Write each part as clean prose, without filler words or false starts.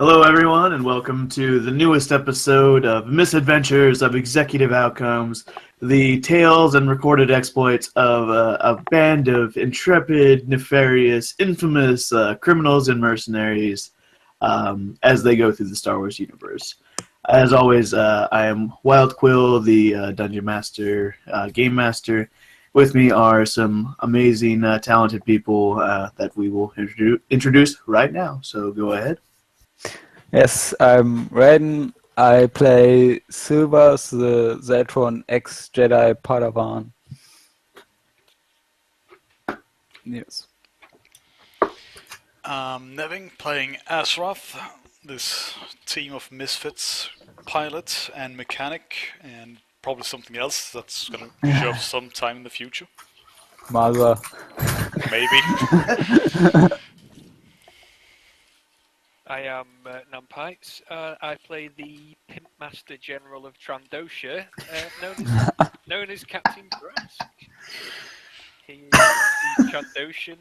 Hello, everyone, and welcome to the newest episode of Misadventures of Executive Outcomes, the tales and recorded exploits of a band of intrepid, nefarious, infamous criminals and mercenaries as they go through the Star Wars universe. As always, I am Wild Quill, the Dungeon Master, Game Master. With me are some amazing, talented people that we will introduce right now, so go ahead. Yes, I'm Raiden. I play Silvers, the Zetron ex-Jedi Padawan. Yes. Nevin playing Azeroth, this team of misfits, pilot and mechanic, and probably something else that's going to show up sometime in the future. Mother. Maybe. I am Numpikes. I play the Pimp Master General of Trandosha, known as Captain Brask. He's Trandoshan.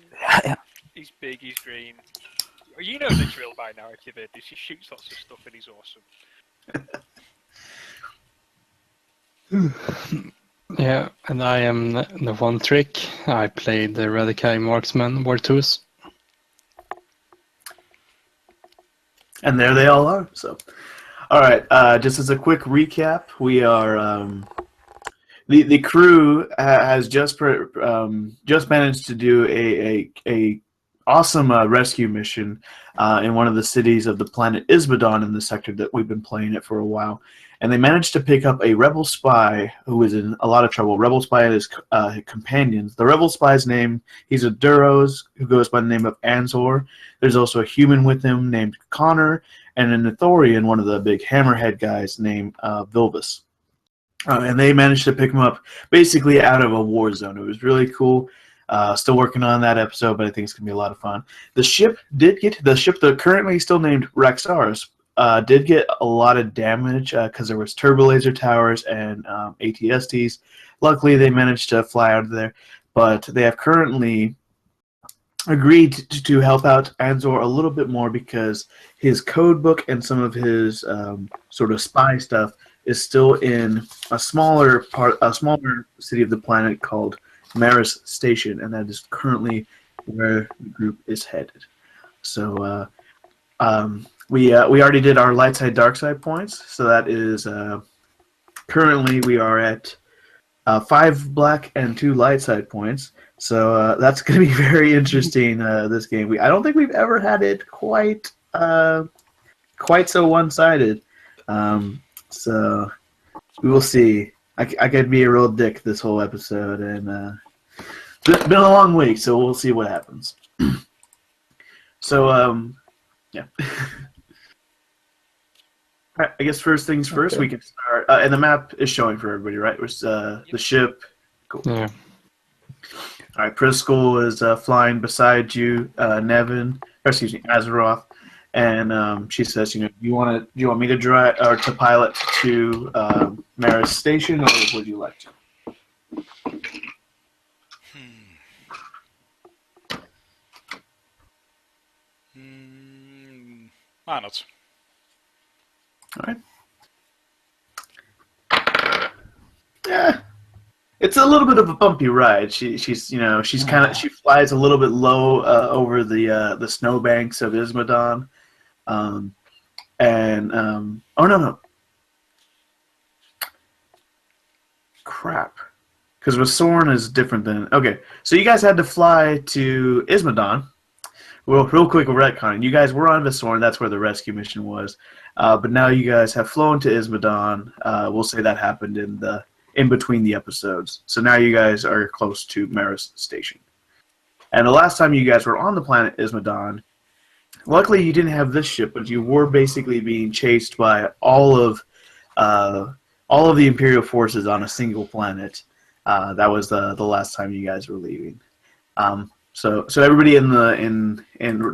He's big, he's green. You know the drill by now if you've heard this. He shoots lots of stuff and he's awesome. Yeah, and I am the One Trick. I play the Radikai Marksman Wartus. And there they all are. So, all right. Just as a quick recap, we are the crew has just managed to do a awesome rescue mission in one of the cities of the planet Ismadon in the sector that we've been playing it for a while, and they managed to pick up a rebel spy who was in a lot of trouble. Rebel spy and his companions. The rebel spy's name, he's a Duros who goes by the name of Anzor. There's also a human with him named Connor, and an Ithorian, one of the big hammerhead guys, named Vilvus. And they managed to pick him up basically out of a war zone. It was really cool. Still working on that episode, but I think it's going to be a lot of fun. The ship that currently still named Raxaris, did get a lot of damage because there was turbolaser towers and ATSTs. Luckily, they managed to fly out of there, but they have currently agreed to help out Anzor a little bit more because his code book and some of his sort of spy stuff is still in a smaller city of the planet called Maris Station, and that is currently where the group is headed. So we already did our light side dark side points, so that is currently we are at 5 black and 2 light side points. So that's going to be very interesting. This game, I don't think we've ever had it quite so one-sided. So we will see. I could be a real dick this whole episode, and it's been a long week, so we'll see what happens. So yeah. Right, I guess first things first, okay. We can start. And the map is showing for everybody, right? It's the ship. Cool. Yeah. All right, Priscul is flying beside you, Nevin, or excuse me, Azeroth, and she says, do you want me to drive or to pilot to Maris Station, or would you like to? Why not? All right. Yeah. It's a little bit of a bumpy ride. She flies a little bit low over the snowbanks of Ismadon, oh no, crap, because with Soren is different than So you guys had to fly to Ismadon. Well, real quick, we're retconning. You guys were on Visoren. That's where the rescue mission was, but now you guys have flown to Ismadon. We'll say that happened in between the episodes. So now you guys are close to Maris Station. And the last time you guys were on the planet Ismadon, luckily you didn't have this ship, but you were basically being chased by all of the Imperial forces on a single planet. That was the last time you guys were leaving. So everybody in the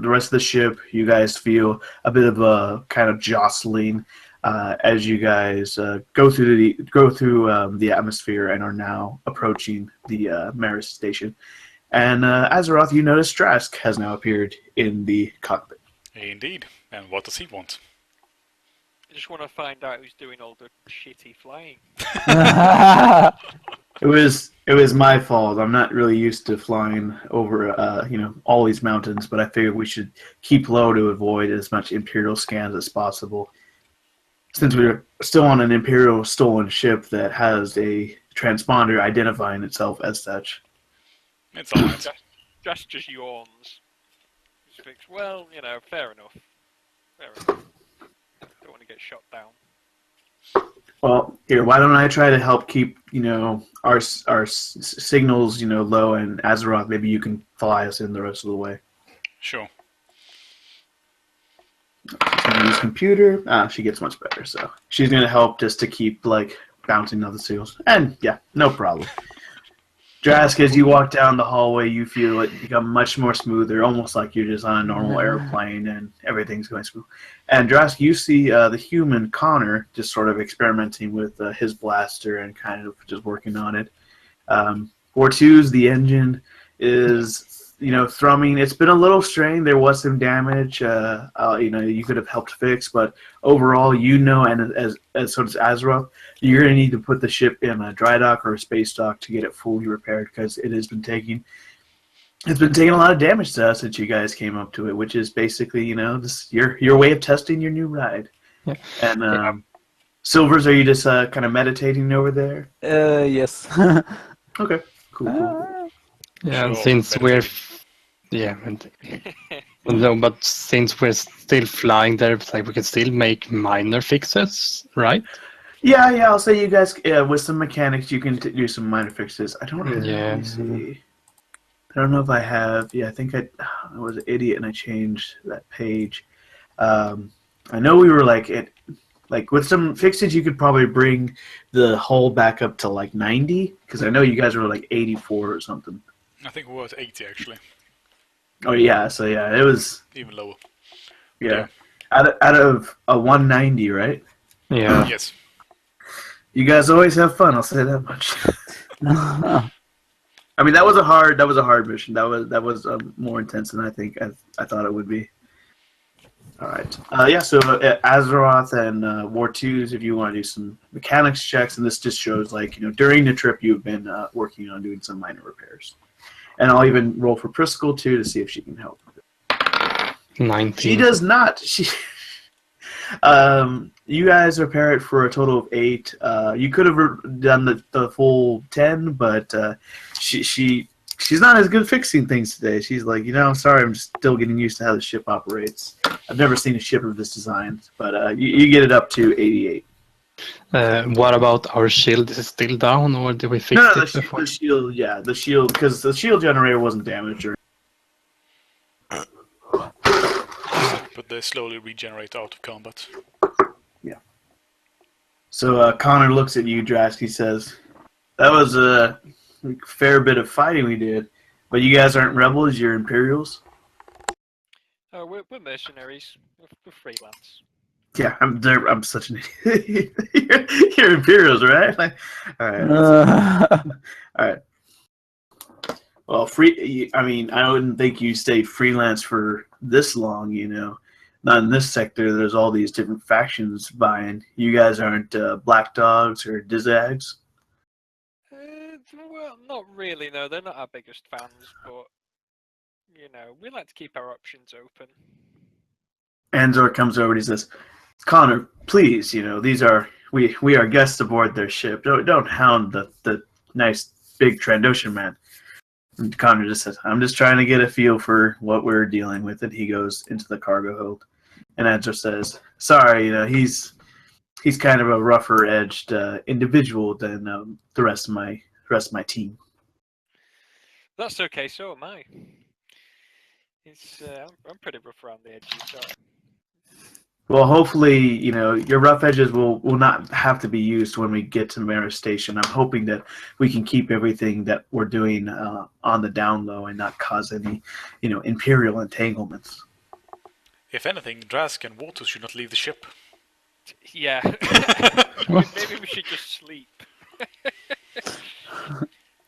rest of the ship, you guys feel a bit of a kind of jostling as you guys go through the atmosphere and are now approaching the Maris Station. And Azeroth, you notice Strask has now appeared in the cockpit. Indeed. And what does he want? I just want to find out who's doing all the shitty flying. It was my fault. I'm not really used to flying over all these mountains, but I figured we should keep low to avoid as much Imperial scans as possible. Since we're still on an Imperial stolen ship that has a transponder identifying itself as such. It's alright. Just yawns. Well, fair enough. Fair enough. Don't want to get shot down. Well, here, why don't I try to help keep, our signals, low, and Azeroth, maybe you can fly us in the rest of the way. Sure. Use computer. She gets much better, so she's gonna help just to keep bouncing other signals. And yeah, no problem. Drask, as you walk down the hallway, you feel it become much more smoother, almost like you're just on a normal airplane and everything's going smooth. And Drask, you see the human Connor just sort of experimenting with his blaster and kind of just working on it. Fortu's, the engine is, thrumming. It's been a little strained. There was some damage, you could have helped fix, but overall, and as sort of Azeroth, you're going to need to put the ship in a dry dock or a space dock to get it fully repaired because it has been taking a lot of damage to us since you guys came up to it, which is basically, this your way of testing your new ride. Yeah. And Silvers, are you just kind of meditating over there? Yes. Okay, cool. Yeah, Sure, since no, but since we're still flying there, it's like we can still make minor fixes, right? Yeah, I'll say you guys, with some mechanics, you can do some minor fixes. I don't know. Yeah. Let me see. I don't know if I have. Yeah, I think I was an idiot and I changed that page. I know we were with some fixes, you could probably bring the hull back up to 90, because I know you guys were 84 or something. I think we were at 80 actually. Oh yeah, so yeah, it was Even lower. yeah. Out of a 190, right? Yeah. Yes. You guys always have fun. I'll say that much. I mean, that was a hard mission. That was more intense than I think I thought it would be. All right. So Azeroth and War 2s, if you want to do some mechanics checks, and this just shows during the trip you've been working on doing some minor repairs. And I'll even roll for Priscilla too to see if she can help. 19. She does not. You guys repair it for a total of 8. You could have done the full 10, but she's not as good fixing things today. She's like, I'm sorry, I'm still getting used to how the ship operates. I've never seen a ship of this design, but you get it up to 88. What about our shield? Is it still down, or did we fix it before? The shield, because the shield generator wasn't damaged. But they slowly regenerate out of combat. Yeah. So Connor looks at you, Drask. He says, "That was a fair bit of fighting we did, but you guys aren't rebels. You're Imperials." Oh, we're mercenaries. We're freelance. Yeah, I'm such an idiot. You're Imperials, right? All right. All right. Well, I wouldn't think you stayed freelance for this long, Not in this sector. There's all these different factions buying. You guys aren't Black Dogs or Dizags? Well, not really, no. They're not our biggest fans, but, we like to keep our options open. Anzor comes over and he says, "Connor, please, we are guests aboard their ship. Don't hound the nice big Trandoshan man." And Connor just says, "I'm just trying to get a feel for what we're dealing with." And he goes into the cargo hold. And Anzor says, "Sorry, he's kind of a rougher edged individual than the rest of my team." That's okay, so am I. I'm pretty rough around the edges, so. Well, hopefully, your rough edges will not have to be used when we get to Maris Station. I'm hoping that we can keep everything that we're doing on the down low and not cause any, Imperial entanglements. If anything, Drask and Waters should not leave the ship. Yeah. Maybe we should just sleep.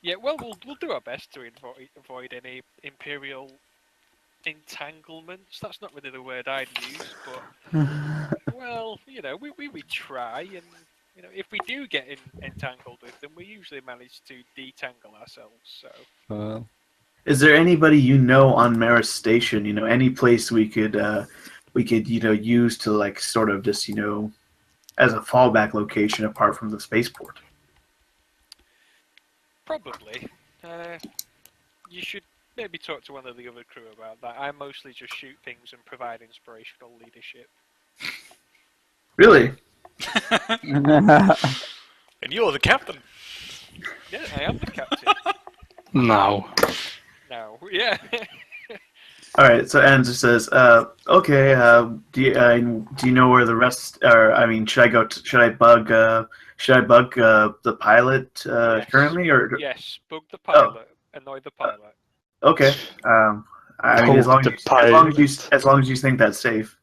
Yeah, well, we'll do our best to avoid any Imperial entanglements. That's not really the word I'd use, but well, we try, and if we do get entangled with them, we usually manage to detangle ourselves. So. Is there anybody on Maris Station? Any place we could use to like sort of just as a fallback location apart from the spaceport? Probably. You should maybe talk to one of the other crew about that. I mostly just shoot things and provide inspirational leadership. Really? And you're the captain. Yeah, I am the captain. No. No, yeah. All right. So Anza says, "Okay. Do you know where the rest? Or I mean, should I bug the pilot Yes. currently, or Yes, bug the pilot, annoy the pilot. okay? I mean, as long as you think that's safe.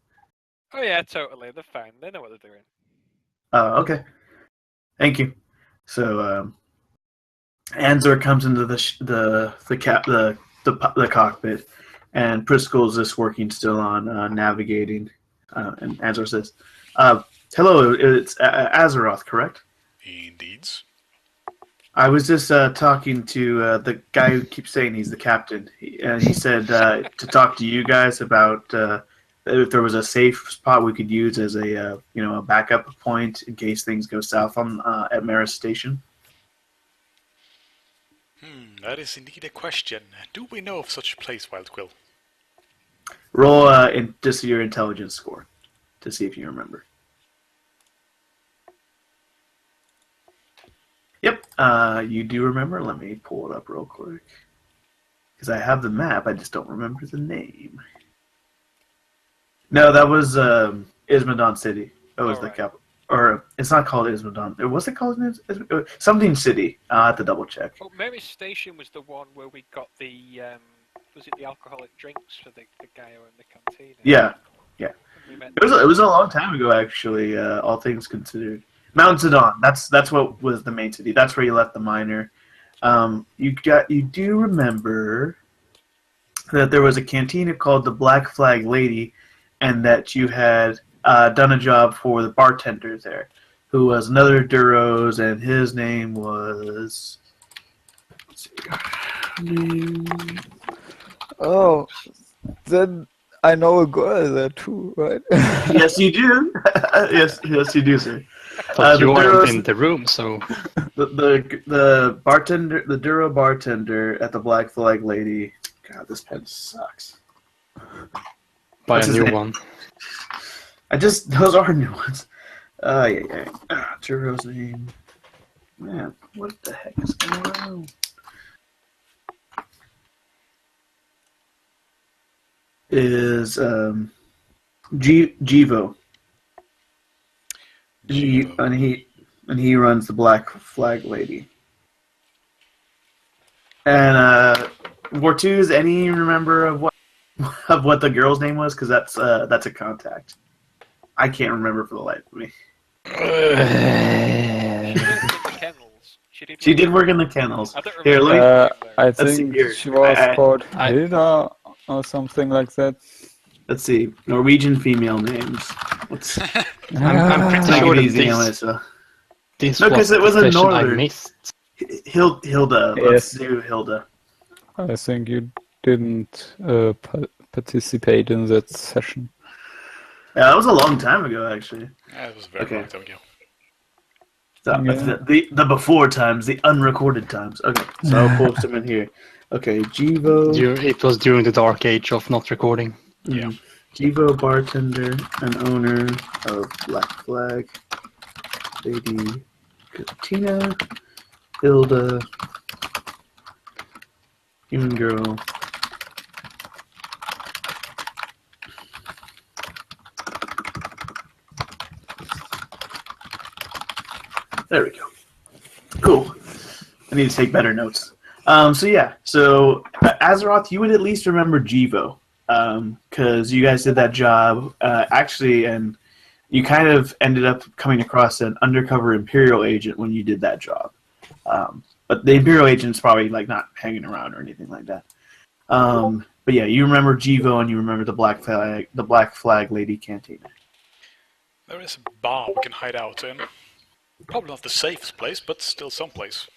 Oh yeah, totally. They're fine. They know what they're doing. Okay. Thank you. So Anzor comes into the cockpit, and Priscill's just working still on navigating. And Anzor says, "Hello, it's Azeroth, correct?" Indeed. I was just talking to the guy who keeps saying he's the captain, and he said to talk to you guys about if there was a safe spot we could use as a a backup point in case things go south on at Maris Station. That is indeed a question. Do we know of such a place, Wild Quill? Roll just your intelligence score to see if you remember. Yep, you do remember. Let me pull it up real quick because I have the map. I just don't remember the name. No, that was Ismadon City. That was the capital. Or it's not called Ismadon. Was it called something City? I have to double check. Well, Maris Station was the one where we got the was it the alcoholic drinks for the guy in the canteen? Yeah. It was a long time ago, actually. All things considered, Mount Zidon. That's what was the main city. That's where you left the miner. You do remember that there was a cantina called the Black Flag Lady, and that you had done a job for the bartender there, who was another Duros, and his name was. Let's see. Oh, then I know a girl there too, right? Yes, you do. yes, you do, sir. But you weren't Duros, in the room, so the bartender, the Duro bartender at the Black Flag Lady. God, this pen sucks. buy What's a his new name? one. Those are new ones. Yeah. Duro's name. Man, what the heck is going on? Is Jivo. And he runs the Black Flag Lady. And Vortuz, any remember of what the girl's name was? Because that's a contact. I can't remember for the life of me. She did work in the kennels. I don't Here, remember. I Let's see think here. she was called Hilda or something like that. Let's see. Norwegian female names. Let's I'm pretty take sure it that easy on myself. this No, was 'cause it the was a session I northern. missed. Hilda. Let's Yes. do Hilda. I think you didn't participate in that session. Yeah, that was a long time ago, actually. Yeah, it was a very long time ago. The before times, the unrecorded times. Okay, so I'll post them in here. Okay, Jivo. It was during the dark age of not recording. Yeah. Jivo, bartender and owner of Black Flag Lady Katina, Hilda, human girl. There we go. Cool. I need to take better notes. So Azeroth, you would at least remember Jivo, because you guys did that job actually, and you kind of ended up coming across an undercover Imperial agent when you did that job. But the Imperial agent's probably like not hanging around or anything like that. But yeah, you remember Jivo and you remember the Black Flag Lady Cantina. There is a bar we can hide out in. Probably not the safest place, but still someplace.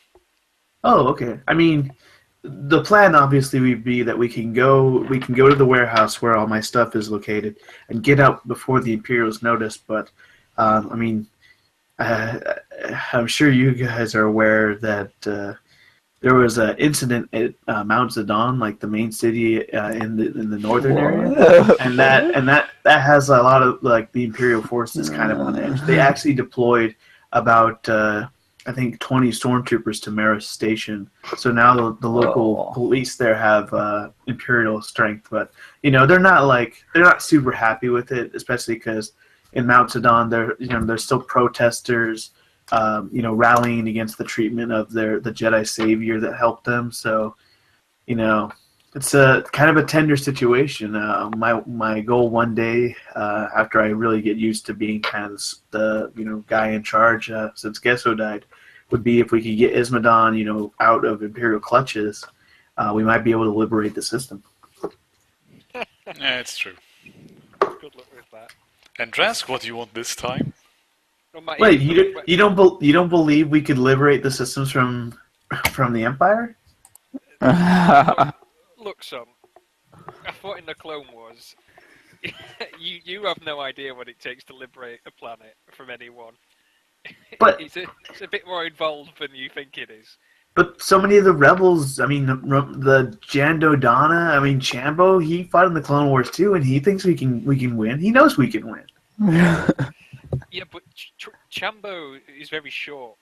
Oh, okay. I mean, the plan obviously would be that we can go to the warehouse where all my stuff is located and get out before the Imperials notice. But I mean, I'm sure you guys are aware that there was an incident at Mount Zedon, like the main city in the northern area, and that has a lot of like the Imperial forces kind of on edge. They actually deployed about I think 20 stormtroopers to Maris Station. So now the local police there have Imperial strength, but they're not super happy with it, especially because in Mount Zedon there's still protesters. Rallying against the treatment of the Jedi Savior that helped them. So, it's a kind of a tender situation. My goal one day, after I really get used to being kind of the guy in charge since Gesso died, would be if we could get Ismadon, out of Imperial clutches, we might be able to liberate the system. Yeah, it's true. Good luck with that. And Drask, what do you want this time? Wait, you don't believe we could liberate the systems from the Empire? Look, son. I thought in the Clone Wars, you have no idea what it takes to liberate a planet from anyone. But it's a bit more involved than you think it is. But so many of the rebels, I mean, the Jando Donna, I mean, Chambo, he fought in the Clone Wars too, and he thinks we can win. He knows we can win. Yeah, but Chambo is very short.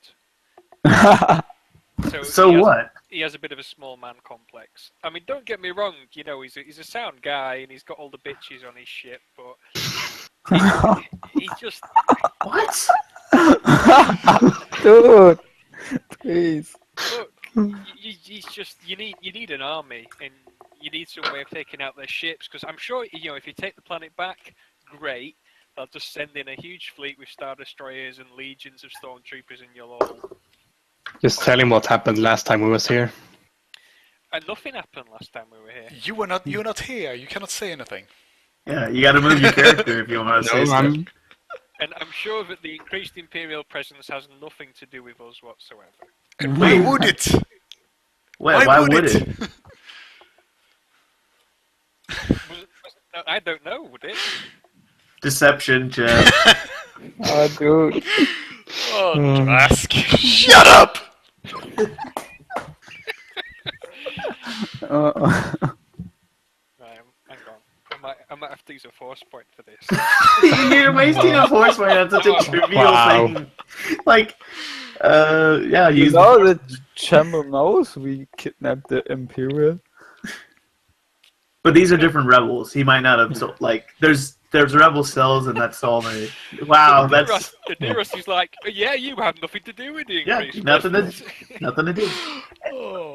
So what? He has a bit of a small man complex. I mean, don't get me wrong. He's a sound guy and he's got all the bitches on his ship, but he just what? Dude, please. Look, you need an army and you need some way of taking out their ships because I'm sure if you take the planet back, great. They'll just send in a huge fleet with Star Destroyers and legions of stormtroopers, and you'll all... Just tell him what happened last time we was here. And nothing happened last time we were here. You're not here. You cannot say anything. Yeah, you got to move your character if you want to say stuff. And I'm sure that the increased Imperial presence has nothing to do with us whatsoever. And why would it? Why would it? I don't know, would it? Deception, Jeff. Oh, dude. Oh, Drask. Shut up! Right, hang on. I might have to use a force point for this. You're wasting a force point on such a trivial thing. Like, yeah, You know that Chamber knows we kidnapped the Imperial. But these are different rebels. He might not have. So, like, there's rebel cells, and that's all they. Wow, that's. The Nearest is like, yeah, you have nothing to do with the Yeah, increased nothing to do.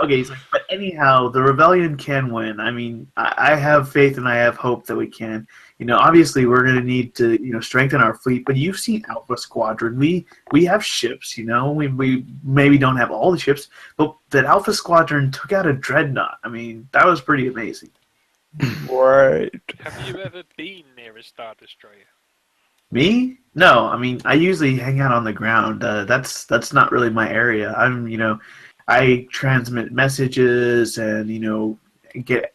Okay, he's like, but anyhow, the rebellion can win. I mean, I have faith and I have hope that we can. Obviously we're going to need to, strengthen our fleet. But you've seen Alpha Squadron. We have ships. We maybe don't have all the ships, but that Alpha Squadron took out a dreadnought. I mean, that was pretty amazing. Right. Have you ever been near a Star Destroyer? Me? No. I mean, I usually hang out on the ground. That's not really my area. I transmit messages and get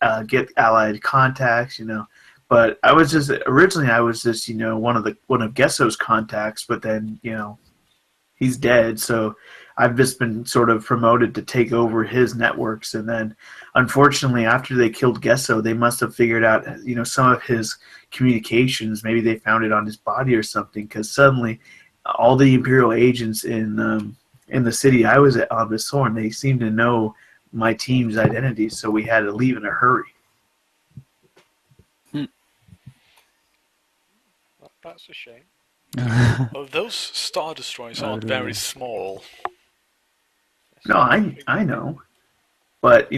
allied contacts. But I was just originally one of Gesso's contacts, but then he's dead, so I've just been sort of promoted to take over his networks. And then, unfortunately, after they killed Gesso, they must have figured out, some of his communications. Maybe they found it on his body or something, because suddenly all the Imperial agents in the city I was at on Visorn, they seemed to know my team's identity, so we had to leave in a hurry. That's a shame. Well, those Star Destroyers aren't very small. No, I know, but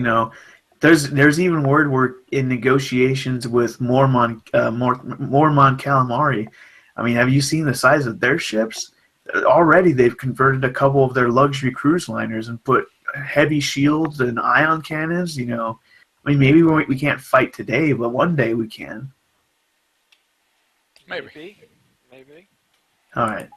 there's even word we're in negotiations with Mormon Calamari. I mean, have you seen the size of their ships? Already, they've converted a couple of their luxury cruise liners and put heavy shields and ion cannons. I mean, maybe we can't fight today, but one day we can. Maybe. All right.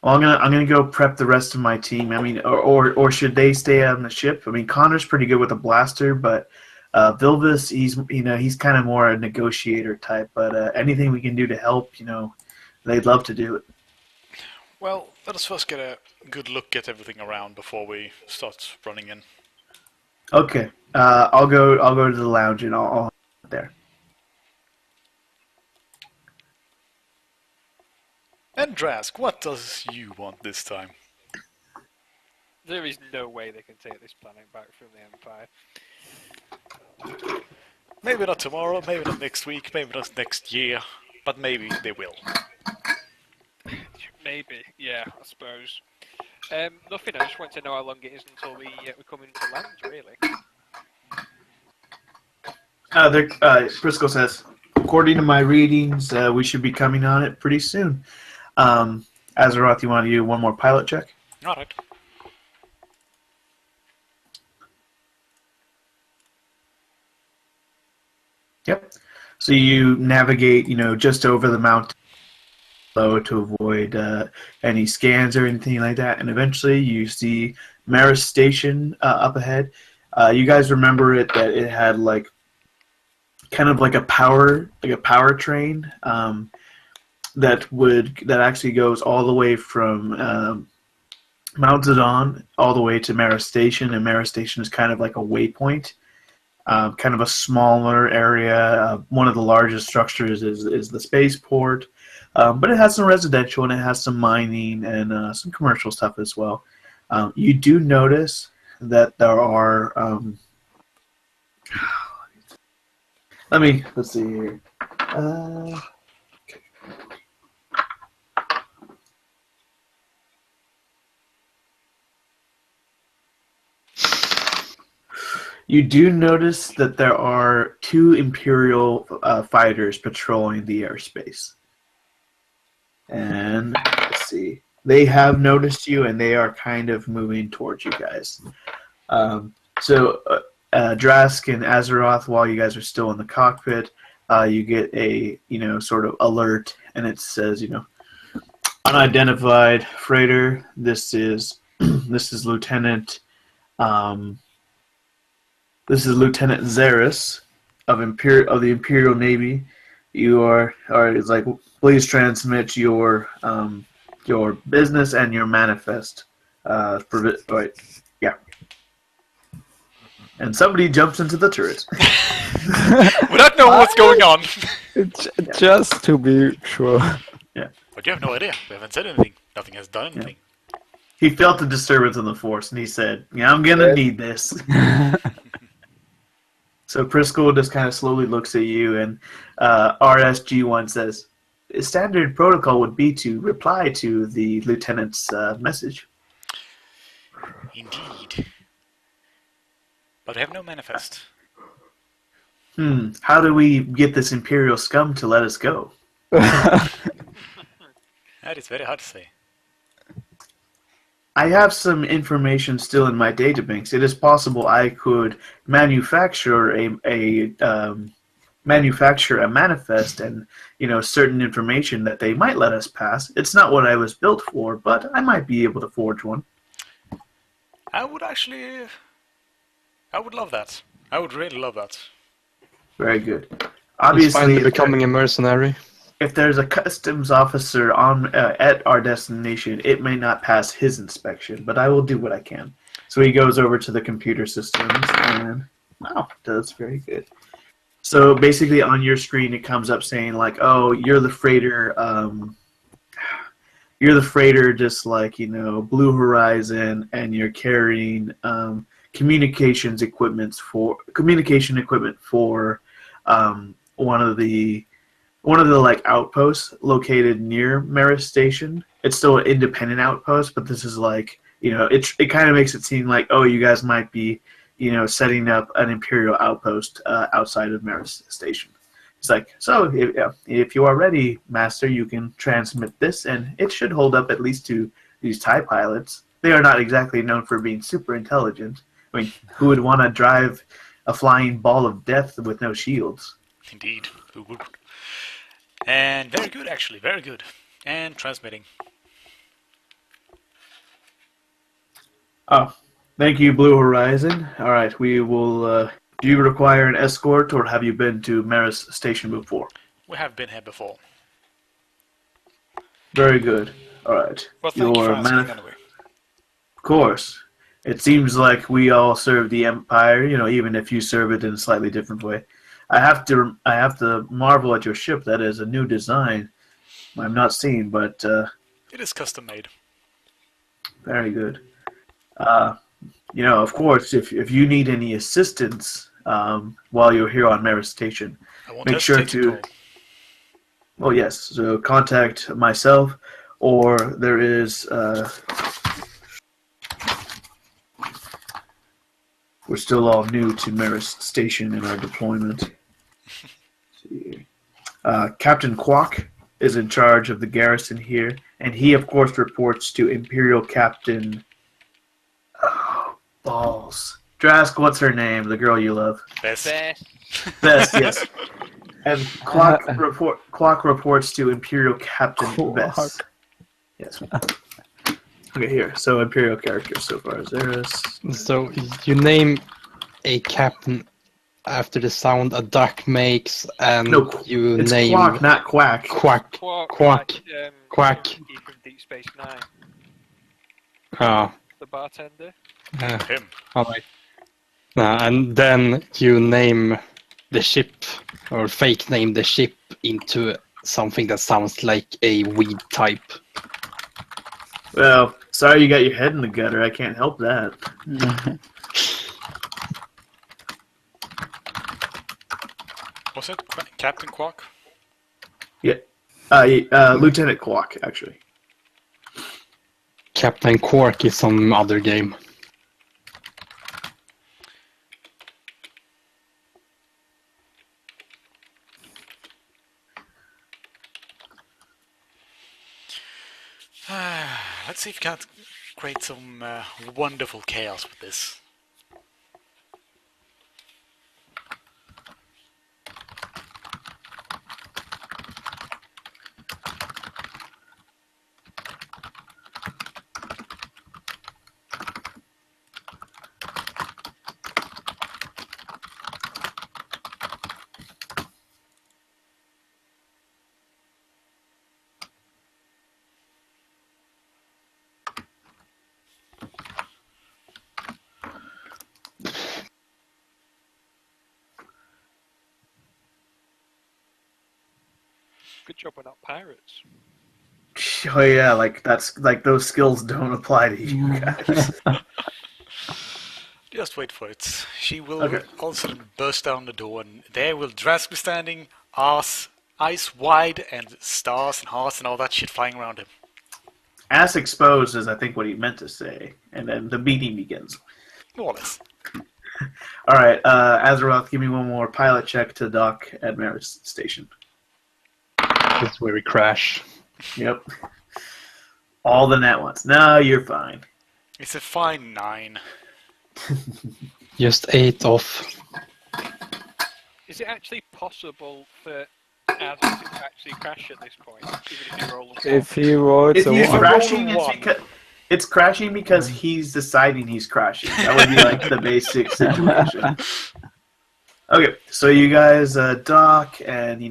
Well, I'm gonna go prep the rest of my team. I mean, or should they stay on the ship? I mean, Connor's pretty good with a blaster, but Vilvis, he's kind of more a negotiator type. But anything we can do to help, they'd love to do it. Well, let us first get a good look at everything around before we start running in. Okay. I'll go to the lounge and I'll there. And Drask, what does you want this time? There is no way they can take this planet back from the Empire. Maybe not tomorrow, maybe not next week, maybe not next year, but maybe they will. Maybe, yeah, I suppose. Nothing, I just want to know how long it is until we come into land, really. Briscoe says, according to my readings, we should be coming on it pretty soon. Azeroth, you want to do one more pilot check? Alright. Yep. So you navigate, just over the mountain to avoid any scans or anything like that, and eventually you see Maris Station up ahead. You guys remember that it had kind of like a power train that actually goes all the way from Mount Zidon all the way to Maris Station, and Maris Station is kind of like a waypoint. Kind of a smaller area. One of the largest structures is the spaceport, but it has some residential and it has some mining and some commercial stuff as well. You do notice that there are. Let's see here. You do notice that there are 2 Imperial fighters patrolling the airspace. And let's see. They have noticed you, and they are kind of moving towards you guys. So Drask and Azeroth, while you guys are still in the cockpit, you get a sort of alert, and it says unidentified freighter. This is Lieutenant. This is Lieutenant Zaris of the Imperial Navy. You are it's like, please transmit your business and your manifest. Right, yeah. And somebody jumps into the turret. Without knowing what's going on. Just to be sure. Yeah. But you have no idea. We haven't said anything. Nothing has done anything. Yeah. He felt the disturbance in the force, and he said, "Yeah, I'm gonna need this." So Prisco just kind of slowly looks at you, and RSG1 says, standard protocol would be to reply to the lieutenant's message. Indeed. But we have no manifest. How do we get this Imperial scum to let us go? That is very hard to say. I have some information still in my databanks. It is possible I could manufacture a manifest and certain information that they might let us pass. It's not what I was built for, but I might be able to forge one. I would love that. I would really love that. Very good. He's Obviously, finally becoming a mercenary. if there's a customs officer at our destination, it may not pass his inspection, but I will do what I can. So he goes over to the computer systems, and wow, does very good. So basically, on your screen, it comes up saying "Oh, you're the freighter. You're the freighter, just like Blue Horizon, and you're carrying communication equipment for one of the outposts located near Maris Station. It's still an independent outpost, but this is it kind of makes it seem like, oh, you guys might be setting up an Imperial outpost outside of Maris Station. It's like, so if you are ready, Master, you can transmit this, and it should hold up at least to these TIE pilots. They are not exactly known for being super intelligent. I mean, who would want to drive a flying ball of death with no shields. Indeed. Who would? And very good, actually. Very good. And transmitting. Oh, thank you, Blue Horizon. All right, we will. Do you require an escort, or have you been to Maris Station before? We have been here before. Very good. All right. Well, thank you for Your asking anyway. Of course. It seems like we all serve the Empire, even if you serve it in a slightly different way. I have to marvel at your ship. That is a new design I've not seen, but It is custom made. very good. Of course, if you need any assistance while you're here on Maris Station, I won't make sure hesitate to. call. Well, yes. So contact myself, or there is. We're still all new to Maris Station in our deployment. Let's see. Captain Quack is in charge of the garrison here, and he, of course, reports to Imperial Captain. Oh, balls. Drask, what's her name? The girl you love. Best. Best, yes. And Quack reports to Imperial Captain Best. Yes. Okay, here. So Imperial characters so far. Zeros. So you name a captain after the sound a duck makes, and No, you it's name Quack, not Quack. Quack. Quack. Quack. From Deep Space Nine. Ah, The bartender. Him. all right. And then you name the ship, or fake name the ship into something that sounds like a weed type. Well, sorry you got your head in the gutter. I can't help that. Was it Captain Quack? Yeah. Lieutenant Quack, actually. Captain Quark is some other game. Let's see if we can't create some wonderful chaos with this. Good job we're not pirates. Oh yeah, that's those skills don't apply to you guys. Just wait for it. She will Okay. all of a sudden burst down the door, and there will Drask be standing, eyes wide, and stars and hearts and all that shit flying around him. Ass exposed is, I think, what he meant to say, and then the beating begins. More or less. All right, Azeroth, give me one more pilot check to dock at Maris Station. This is where we crash. Yep. All the net ones. No, you're fine. It's a fine 9. Just 8 off. Is it actually possible for As to actually crash at this point, even if you roll a If he rolls If a he's one, crashing, One. it's crashing because he's deciding he's crashing. That would be like the basic situation. Okay, so you guys dock, and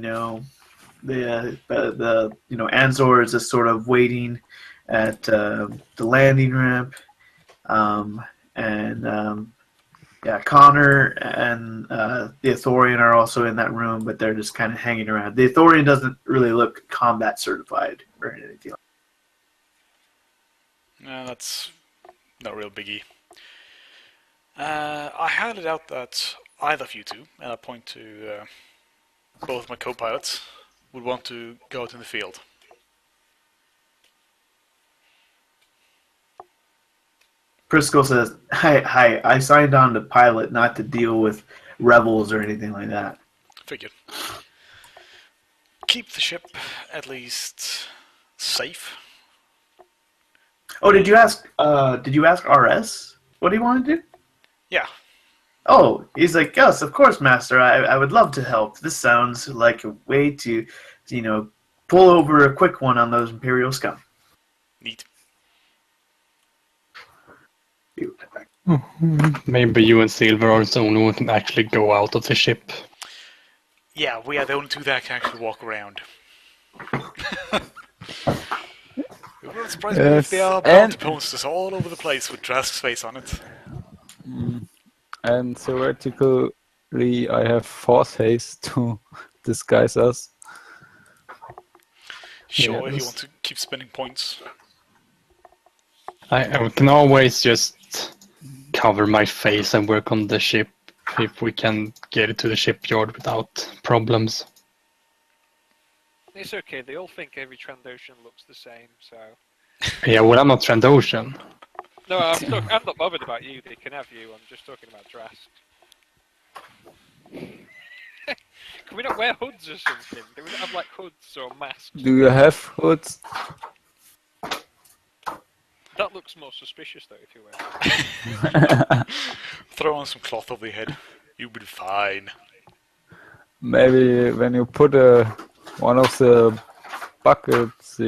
the Anzor is just sort of waiting at the landing ramp, Connor and the Athorian are also in that room, but they're just kind of hanging around. The Athorian doesn't really look combat certified or anything. No, that's not a real biggie. I handed out that either of you two, and I point to both my co-pilots, would want to go out in the field. Prisco says, hi, I signed on to pilot, not to deal with rebels or anything like that. Figured. Keep the ship at least safe. Oh, did you ask RS what he wanted to do? Yeah. Oh, he's like, yes, of course, Master. I would love to help. This sounds like a way to pull over a quick one on those Imperial scum. Neat. Maybe you and Silver are the only one who can actually go out of the ship. Yeah, we are the only two that can actually walk around. It wouldn't surprise me if there are bounty posters all over the place with Drask's face on it. And theoretically, I have force haste to disguise us. Sure, if you Yes. want to keep spending points. I can always just cover my face and work on the ship if we can get it to the shipyard without problems. It's okay. They all think every Trandoshan looks the same. So Yeah, well, I'm not Trandoshan. no, I'm not bothered about you. They can have you. I'm just talking about Drask. Can we not wear hoods or something? Do we not have like hoods or masks? Do you have hoods? That looks more suspicious though if you wear. Throw on some cloth over your head. You'll be fine. Maybe when you put one of the buckets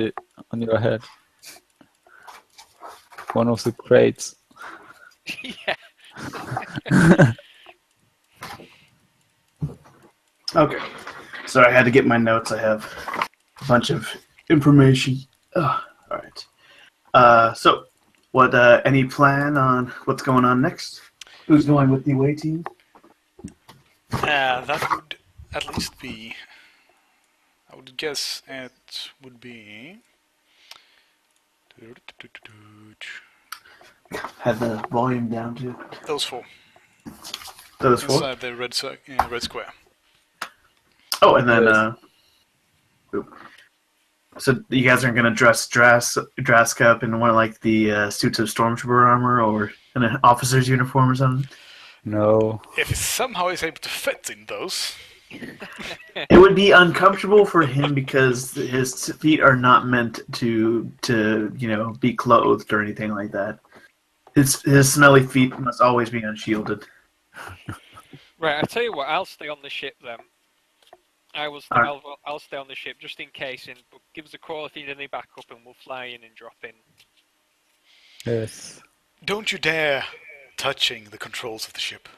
on your head. One of the crates. Yeah. Okay. Sorry, I had to get my notes. I have a bunch of information. All right. So, what? Any plan on what's going on next? Who's going with the away team? That would at least be... I would guess it would be... Have the volume down to Those four. those four. Inside the red square. Oh, and then so you guys aren't gonna dress Drask up in one of like the suits of stormtrooper armor or in an officer's uniform or something? No. If he somehow is able to fit in those... It would be uncomfortable for him because his feet are not meant to be clothed or anything like that. His smelly feet must always be unshielded. Right. I'll tell you what. I'll stay on the ship then. I'll stay on the ship just in case, and give us a call if you need any backup, and we'll fly in and drop in. Yes. Don't you dare touching the controls of the ship.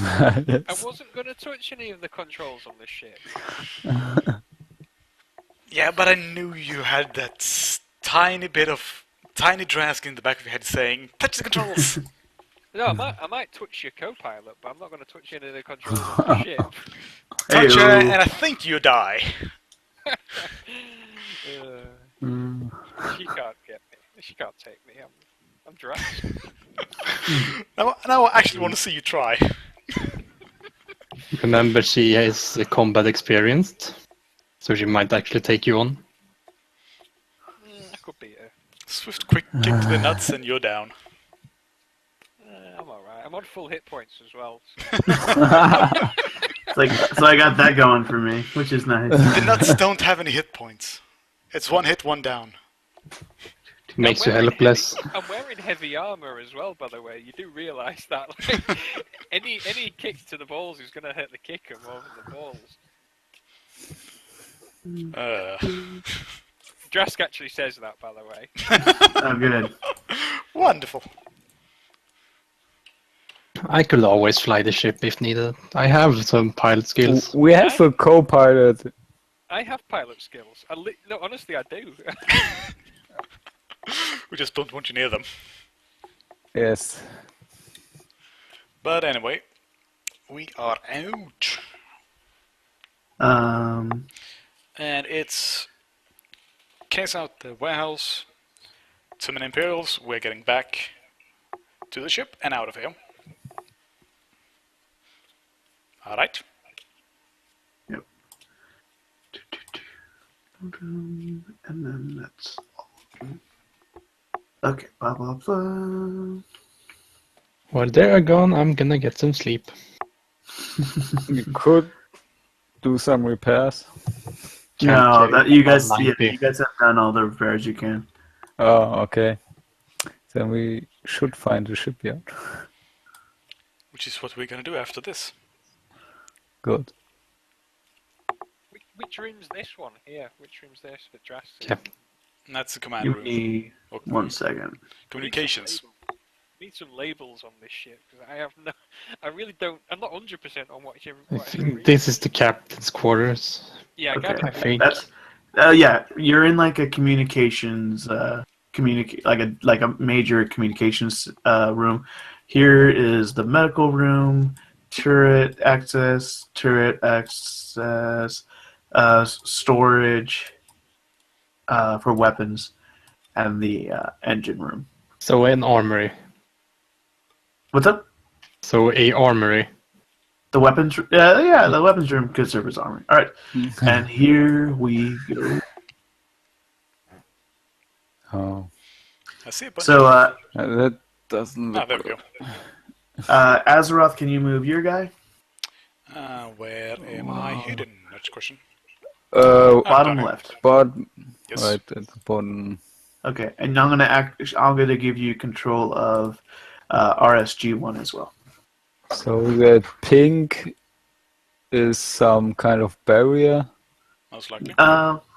I wasn't going to touch any of the controls on this ship. Yeah, but I knew you had that tiny Drask in the back of your head saying, "Touch the controls." No, I might touch your co-pilot, but I'm not going to touch any of the controls of the ship. Touch her, Heyo. and I think you die. She can't get me. She can't take me. I'm Drask. Now I actually want to see you try. Remember, she is combat experienced, so she might actually take you on. I could beat her. Swift, quick kick to the nuts, and you're down. I'm alright. I'm on full hit points as well. So I got that going for me, which is nice. The nuts don't have any hit points. It's one hit, one down. Makes you helpless. I'm wearing heavy armor as well, by the way. You do realise that. Like, any kick to the balls is going to hurt the kicker more than the balls. Drask actually says that, by the way. Oh, good. Wonderful. I could always fly the ship if needed. I have some pilot skills. We have a co-pilot. I have pilot skills. No, honestly, I do. We just don't want you near them. Yes. But anyway, we are out. And it's case out the warehouse. Too many Imperials. We're getting back to the ship and out of here. Alright. Yep. And then that's all. Okay, blah blah blah. While they are gone, I'm gonna get some sleep. You could do some repairs. No, that you guys Might be. you guys have done all the repairs you can. Oh, okay. Then we should find a shipyard. Which is what we're gonna do after this. Good. Which room's this one here? Which room's this for drastic? Yep. And that's the command Give room. me Or 1 second. communications. Need some labels on this shit because I have no. I really don't. I'm not 100% on what I what think this is the captain's quarters. Yeah, Okay. Gavin, I think. That's yeah. You're in like a communications like a major communications room. Here is the medical room, turret access, storage for weapons, and the engine room. So an armory. What's up? So a armory. The weapons, yeah, the weapons room could serve as armory. All right, and here we go. Oh, I see a bunch So, of... that doesn't look there we good. go. Azeroth, can you move your guy? Where am I hidden? That's the question. Bottom got it. left. But Yes. right at the bottom. Okay, and I'm gonna give you control of RSG1 as well. So that pink is some kind of barrier. Most likely.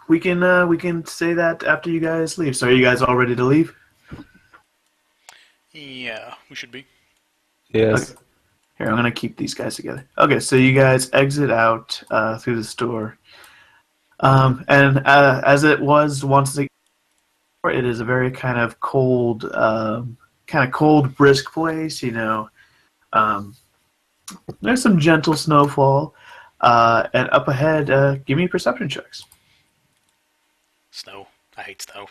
We can say that after you guys leave. So, are you guys all ready to leave? Yeah, we should be. Yes. Okay. Here, I'm gonna keep these guys together. Okay, so you guys exit out through this door, and as it was once again, it is a very kind of cold, brisk place. You know, there's some gentle snowfall, and up ahead, give me perception checks. Snow. I hate snow.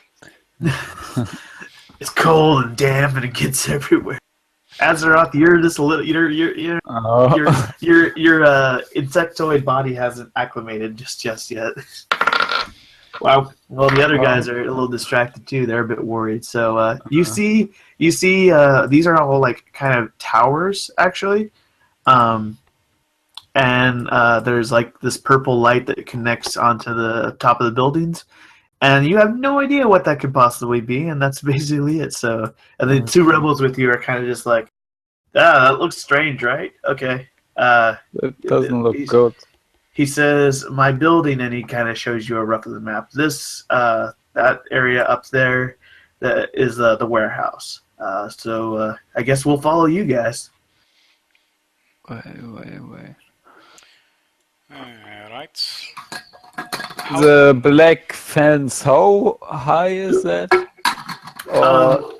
It's cold and damp, and it gets everywhere. Azeroth, you're just a little. Your insectoid body hasn't acclimated just yet. Wow. Well, the other guys are a little distracted too. They're a bit worried. So you see, these are all like kind of towers actually, and there's like this purple light that connects onto the top of the buildings, and you have no idea what that could possibly be, and that's basically it. So, and the two rebels with you are kind of just like, that looks strange, right? Okay. That doesn't look good. He says, my building, and he kind of shows you a rough of the map. This, that area up there, that is the warehouse. So I guess we'll follow you guys. Wait. Alright. The black fence, how high is that?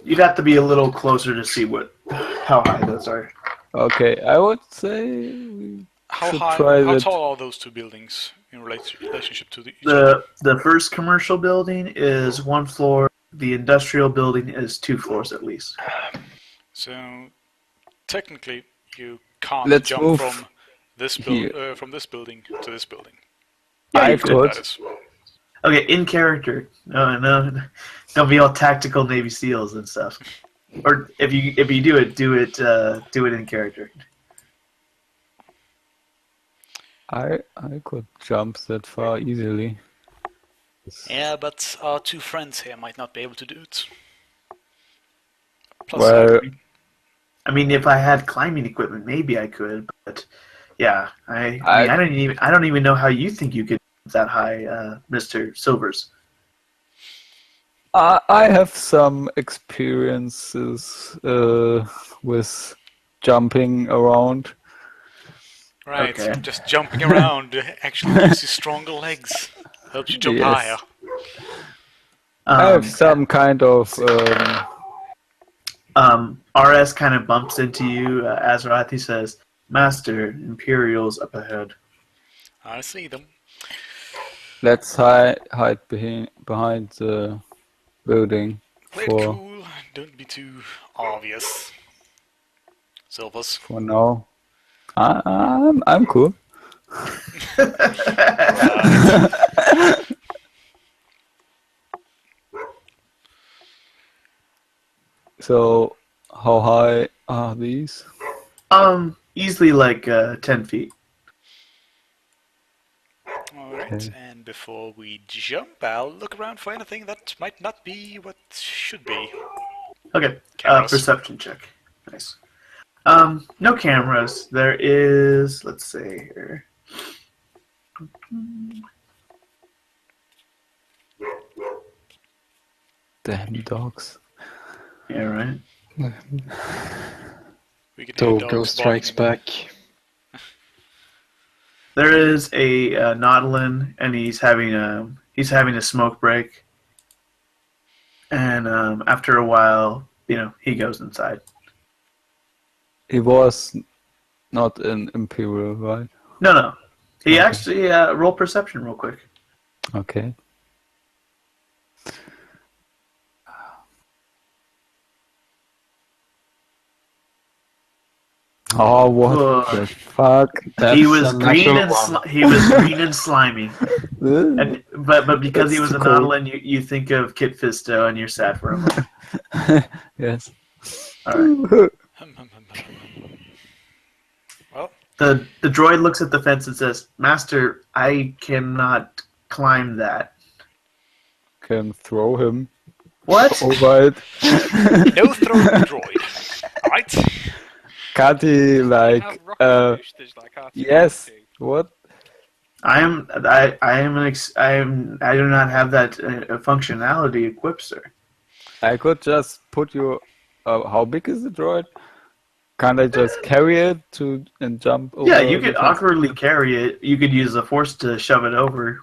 You'd have to be a little closer to see how high those are. Okay, I would say we How should high? try How that. tall are those two buildings in relationship to each other? The first commercial building is 1 floor. The industrial building is 2 floors at least. So technically, you can't Let's jump move from this from this building to this building. Yeah, I you could. That is. Okay, in character. No, don't be all tactical Navy SEALs and stuff. Or if you do it in character. I could jump that far easily. Yeah, but our two friends here might not be able to do it. Plus, Well, I mean, if I had climbing equipment, maybe I could. But yeah, I don't even know how you think you could jump that high, Mr. Silvers. I have some experiences with jumping around. right, Okay. just jumping around actually gives you stronger legs. Helps you jump Yes. higher. I have some kind of RS kind of bumps into you. Azeroth, he says, "Master, Imperials up ahead." I see them. let's hide behind the building Play it for cool. Don't be too obvious. Silvers. for now. I'm cool. So how high are these? Easily like 10 feet. Alright, Okay. and before we jump, I'll look around for anything that might not be what should be. Okay, Cameras. perception check. Nice. No cameras. There is. Let's see here. Damn dogs. Yeah, right. We can hear Dogo dogs strikes barking. back. There is a Nautilin, and he's having a smoke break, and after a while, he goes inside. He was not an Imperial, right? No. He Okay. actually roll perception real quick. Okay. Oh, what Ugh. the fuck? That's He was a green natural and one. he was green and slimy. But because he That's was too a cold. Nautilin, you think of Kit Fisto, and you're sad for a moment. Yes. All right. Well, The droid looks at the fence and says, "Master, I cannot climb that." Can throw him What? over it. no throwing the droid. Alright? Can't he They like have rocket boosters like R2 yes. What? I do not have that functionality equipped, sir. I could just put you how big is the droid? Can't I just carry it and jump over? Yeah, you the could fence? awkwardly carry it. You could use the force to shove it over.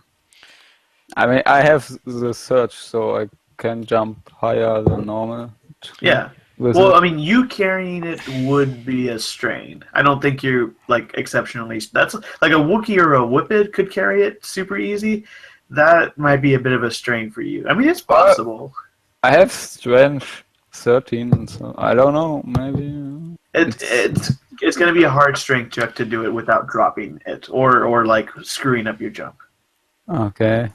I mean, I have the surge, so I can jump higher than normal. Yeah. With Well, it. I mean, you carrying it would be a strain. I don't think you're like exceptionally. That's like a Wookiee or a Whippet could carry it super easy. That might be a bit of a strain for you. I mean, it's possible. I have strength 13, so I don't know. Maybe It's going to be a hard strength check to do it without dropping it or like screwing up your jump. okay.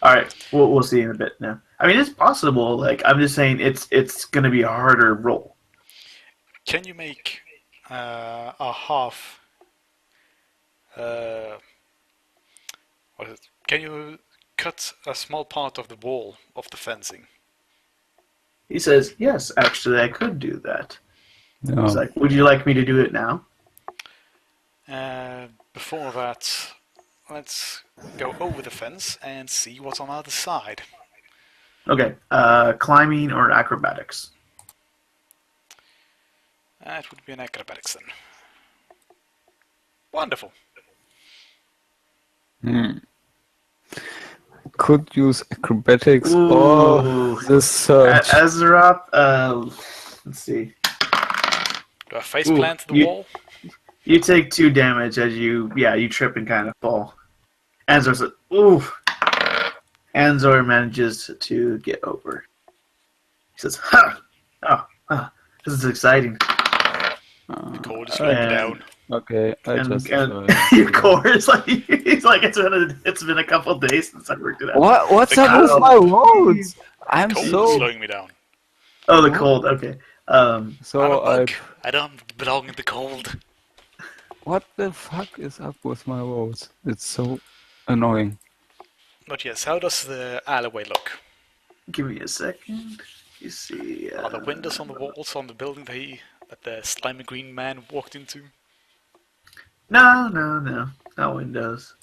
All right, we'll see in a bit now. I mean, it's possible. Like I'm just saying, it's going to be a harder roll. Can you make a half? What is it? Can you cut a small part of the wall of the fencing? He says, "Yes, actually, I could do that." No. He's like, "Would you like me to do it now?" Before that, let's go over the fence and see what's on the other side. Okay, climbing or acrobatics? That would be an acrobatics then. Wonderful. Could use acrobatics Ooh. or the surge. Azeroth, let's see. Do I face Ooh, plant the wall? You take 2 damage as you trip and kind of fall. Anzor says, "Ooh." Anzor manages to get over. He says, "Ha! Oh, this is exciting." The cord is slowing me down. Okay, I just. Your core is like he's like it's been a couple of days since I worked it out. What's The up with cold. my roads? I'm Cold is so. slowing me down. Oh, the cold. Okay. I'm So a bug. I don't belong in the cold. What the fuck is up with my roads? It's so annoying. But yes, how does the alleyway look? Give me a second. You see. Are there windows on the walls on the building that the slimy green man walked into? No, not windows.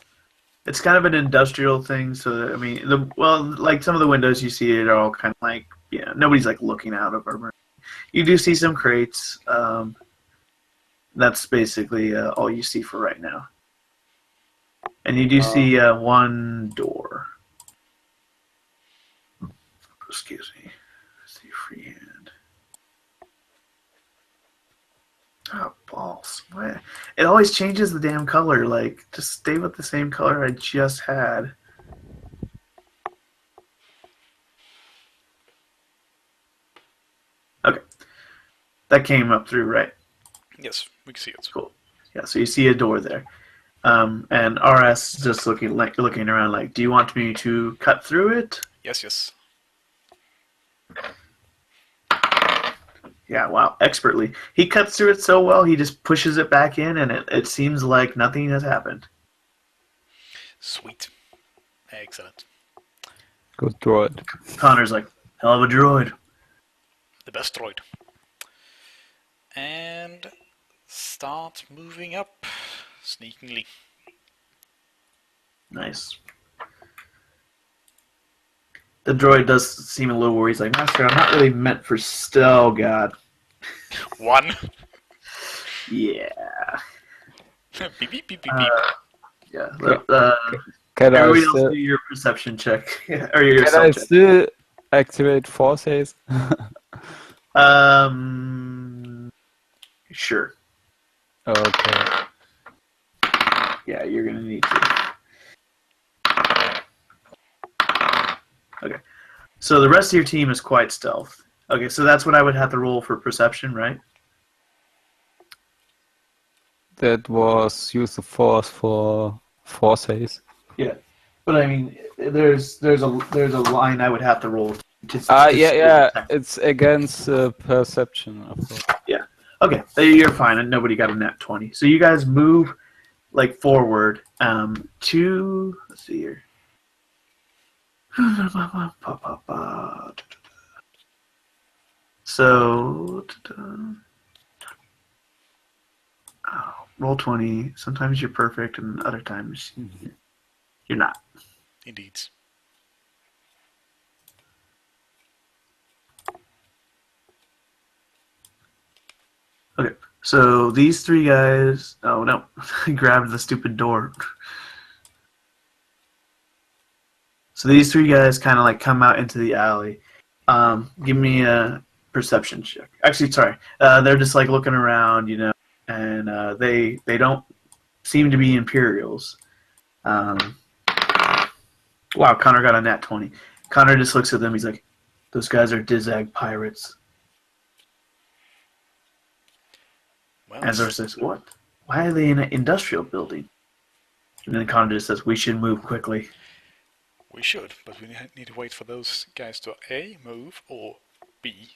It's kind of an industrial thing, so I mean, like some of the windows you see are all kind of like, nobody's like looking out of them. You do see some crates. That's basically all you see for right now. And you do see one door. Excuse me. Let's see, freehand. Oh, balls. What? It always changes the damn color. Like, just stay with the same color I just had. Okay. That came up through, right? Yes, we can see it. Cool. Yeah, so you see a door there. And RS just looking around like, do you want me to cut through it? Yes. Yeah, wow, expertly. He cuts through it so well, he just pushes it back in, and it seems like nothing has happened. Sweet. Excellent. Good droid. Connor's like, hell of a droid. The best droid. and start moving up sneakingly. Nice. The droid does seem a little worried. He's like, Master, I'm not really meant for oh god. 1. Yeah. Beep, beep, beep, beep, beep. Yeah. Can I Everybody else still, do your perception check. Or your can I self check. still activate force haste? Sure. Okay. Yeah, you're gonna need to. Okay. So the rest of your team is quite stealth. Okay, so that's what I would have to roll for perception, right? That was use of force for force haste. Yeah. But I mean, there's a line I would have to roll to Yeah, see yeah. the It's against perception, of course. Yeah. Okay, you're fine, and nobody got a nat 20. So you guys move like forward to let's see here. So roll 20. Sometimes you're perfect, and other times you're not. Indeed. Okay, so these three guys. Oh no, grabbed the stupid door. So these three guys kind of like come out into the alley. Give me a perception check. Actually, sorry, they're just like looking around, and they don't seem to be Imperials. Wow, Connor got a nat 20. Connor just looks at them. He's like, "Those guys are Dizag pirates." Well, Azor says, "What? Why are they in an industrial building?" And then Connor just says, "We should move quickly." we should, but we need to wait for those guys to A, move, or B,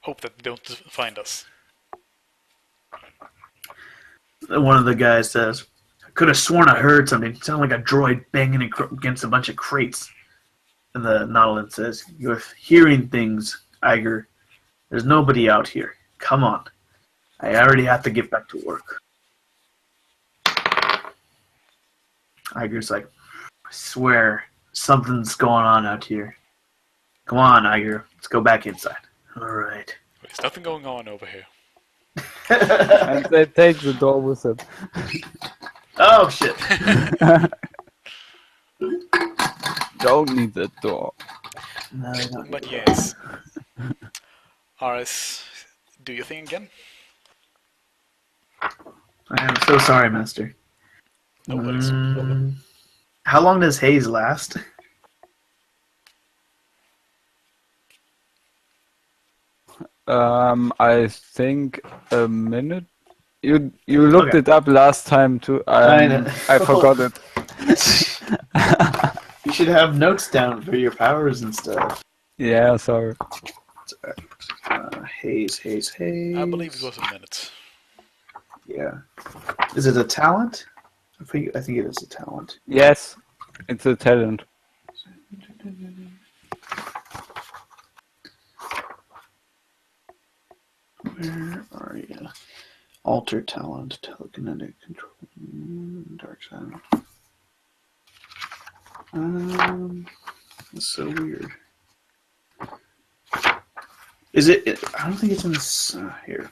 hope that they don't find us. One of the guys says, "I could have sworn I heard something. It sounded like a droid banging against a bunch of crates." And the Nautilus says, "You're hearing things, Iger. There's nobody out here. Come on. I already have to get back to work." Iger's like, "I swear, something's going on out here. Come on, Iger. Let's go back inside." All right. There's nothing going on over here. And they take the door with them. Oh, shit. Don't need that door. No, I don't But need yes. RS, do your thing again? I am so sorry, Master. No worries. How long does haze last? I think a minute. You looked Okay. it up last time too. I know. I forgot it. You should have notes down for your powers and stuff. Yeah, sorry. Haze. I believe it was a minute. Yeah. Is it a talent? I think it is a talent. Yes, it's a talent. Where are you? Alter talent, telekinetic control, dark side. That's so weird. Is it? I don't think it's in this here.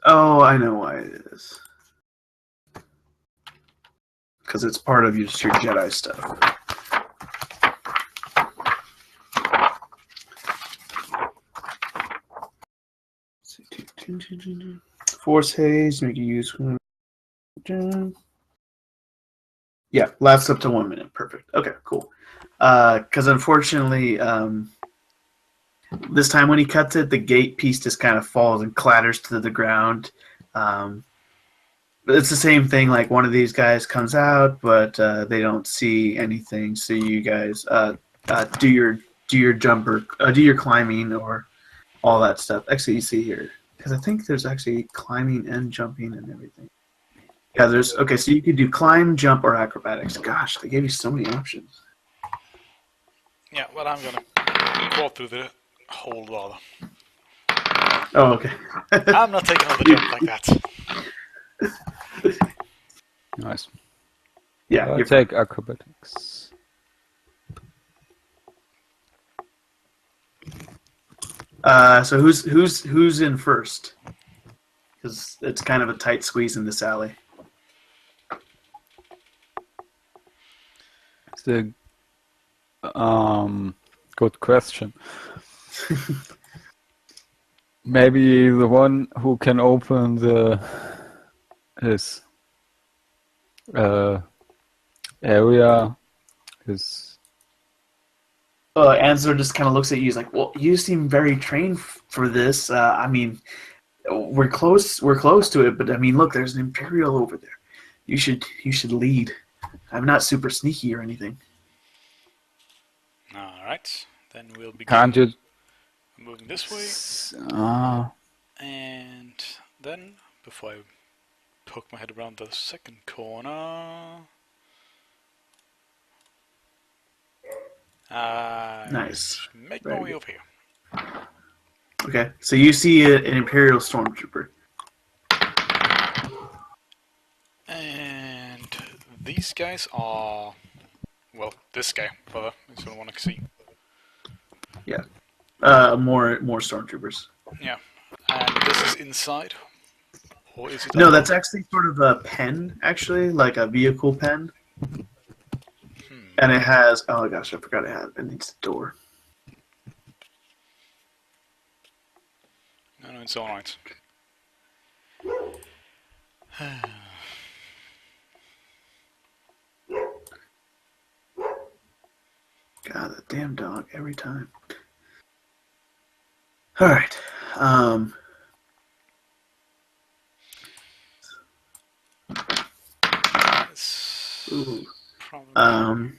Oh, I know why it is. Because it's part of your Jedi stuff. Force haze, make you use. Yeah, lasts up to 1 minute. Perfect. Okay, cool. Because unfortunately, this time when he cuts it, the gate piece just kind of falls and clatters to the ground. But it's the same thing. Like one of these guys comes out, but they don't see anything. So you guys do your jumper, do your climbing, or all that stuff. Actually, you see here, because I think there's actually climbing and jumping and everything. Yeah, there's okay. So you could do climb, jump, or acrobatics. Gosh, they gave you so many options. Yeah, well, I'm gonna go through the whole rather. Oh, okay. I'm not taking another jump like that. Nice. Yeah, I'll you're take acrobatics. So who's in first? Because it's kind of a tight squeeze in this alley. It's a good question. Maybe the one who can open his area is. Answer just kind of looks at you. He's like, "Well, you seem very trained for this. I mean, we're close to it, but I mean, look, there's an Imperial over there. You should lead. I'm not super sneaky or anything." All right, then we'll begin Can't you? moving this way, and then before I poke my head around the second corner. Nice. Make Very my way good. over here. Okay, so you see an Imperial Stormtrooper. And these guys are, well, this guy, brother, is the one I can see. Yeah. More Stormtroopers. Yeah. And this is inside? Or is it No, up? that's actually sort of a pen, actually, like a vehicle pen. And it has, oh gosh, I forgot it needs a door. No, it's alright. God, that damn dog, every time. Alright. Ooh. Probably.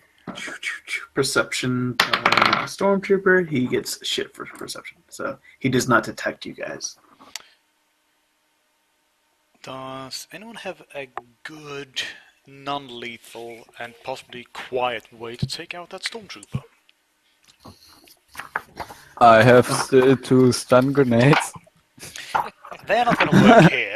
Perception Stormtrooper, he gets shit for perception. So he does not detect you guys. Does anyone have a good, non-lethal, and possibly quiet way to take out that stormtrooper? I have still 2 stun grenades. They're not gonna work here.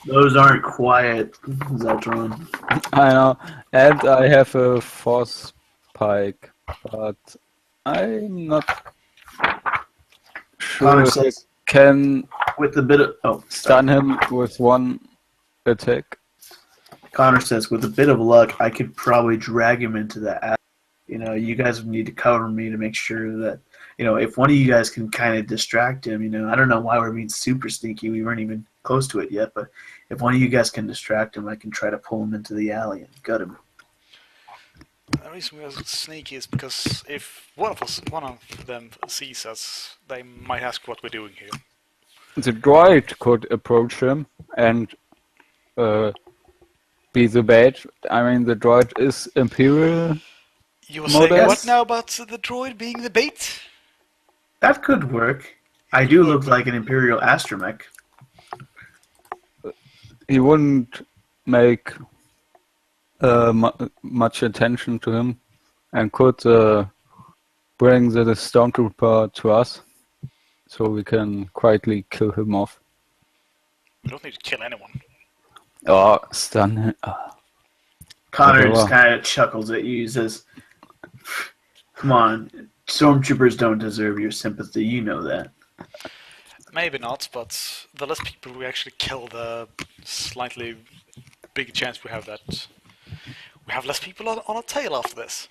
Those aren't quiet, Zeltron. I know, and I have a force pike, but I'm not sure Connor if I says can with a bit of stun him with 1 attack. Connor says with a bit of luck, I could probably drag him into the alley. You know, you guys would need to cover me to make sure that, you know, if one of you guys can kind of distract him, you know, I don't know why we're being super sneaky. We weren't even close to it yet, but if one of you guys can distract him, I can try to pull him into the alley and gut him. The reason we're sneaky is because if one of them sees us, they might ask what we're doing here. The droid could approach him and be the bait. I mean, the droid is Imperial. You were saying Modest. what now about the droid being the bait? That could work. I do look like an Imperial astromech. He wouldn't make much attention to him and could bring the stormtrooper to us so we can quietly kill him off. We don't need to kill anyone. Or stun him. Connor Whatever. just kind of chuckles at you. He says, "Come on, stormtroopers don't deserve your sympathy. You know that." Maybe not, but the less people we actually kill, the slightly bigger chance we have that we have less people on our tail after this.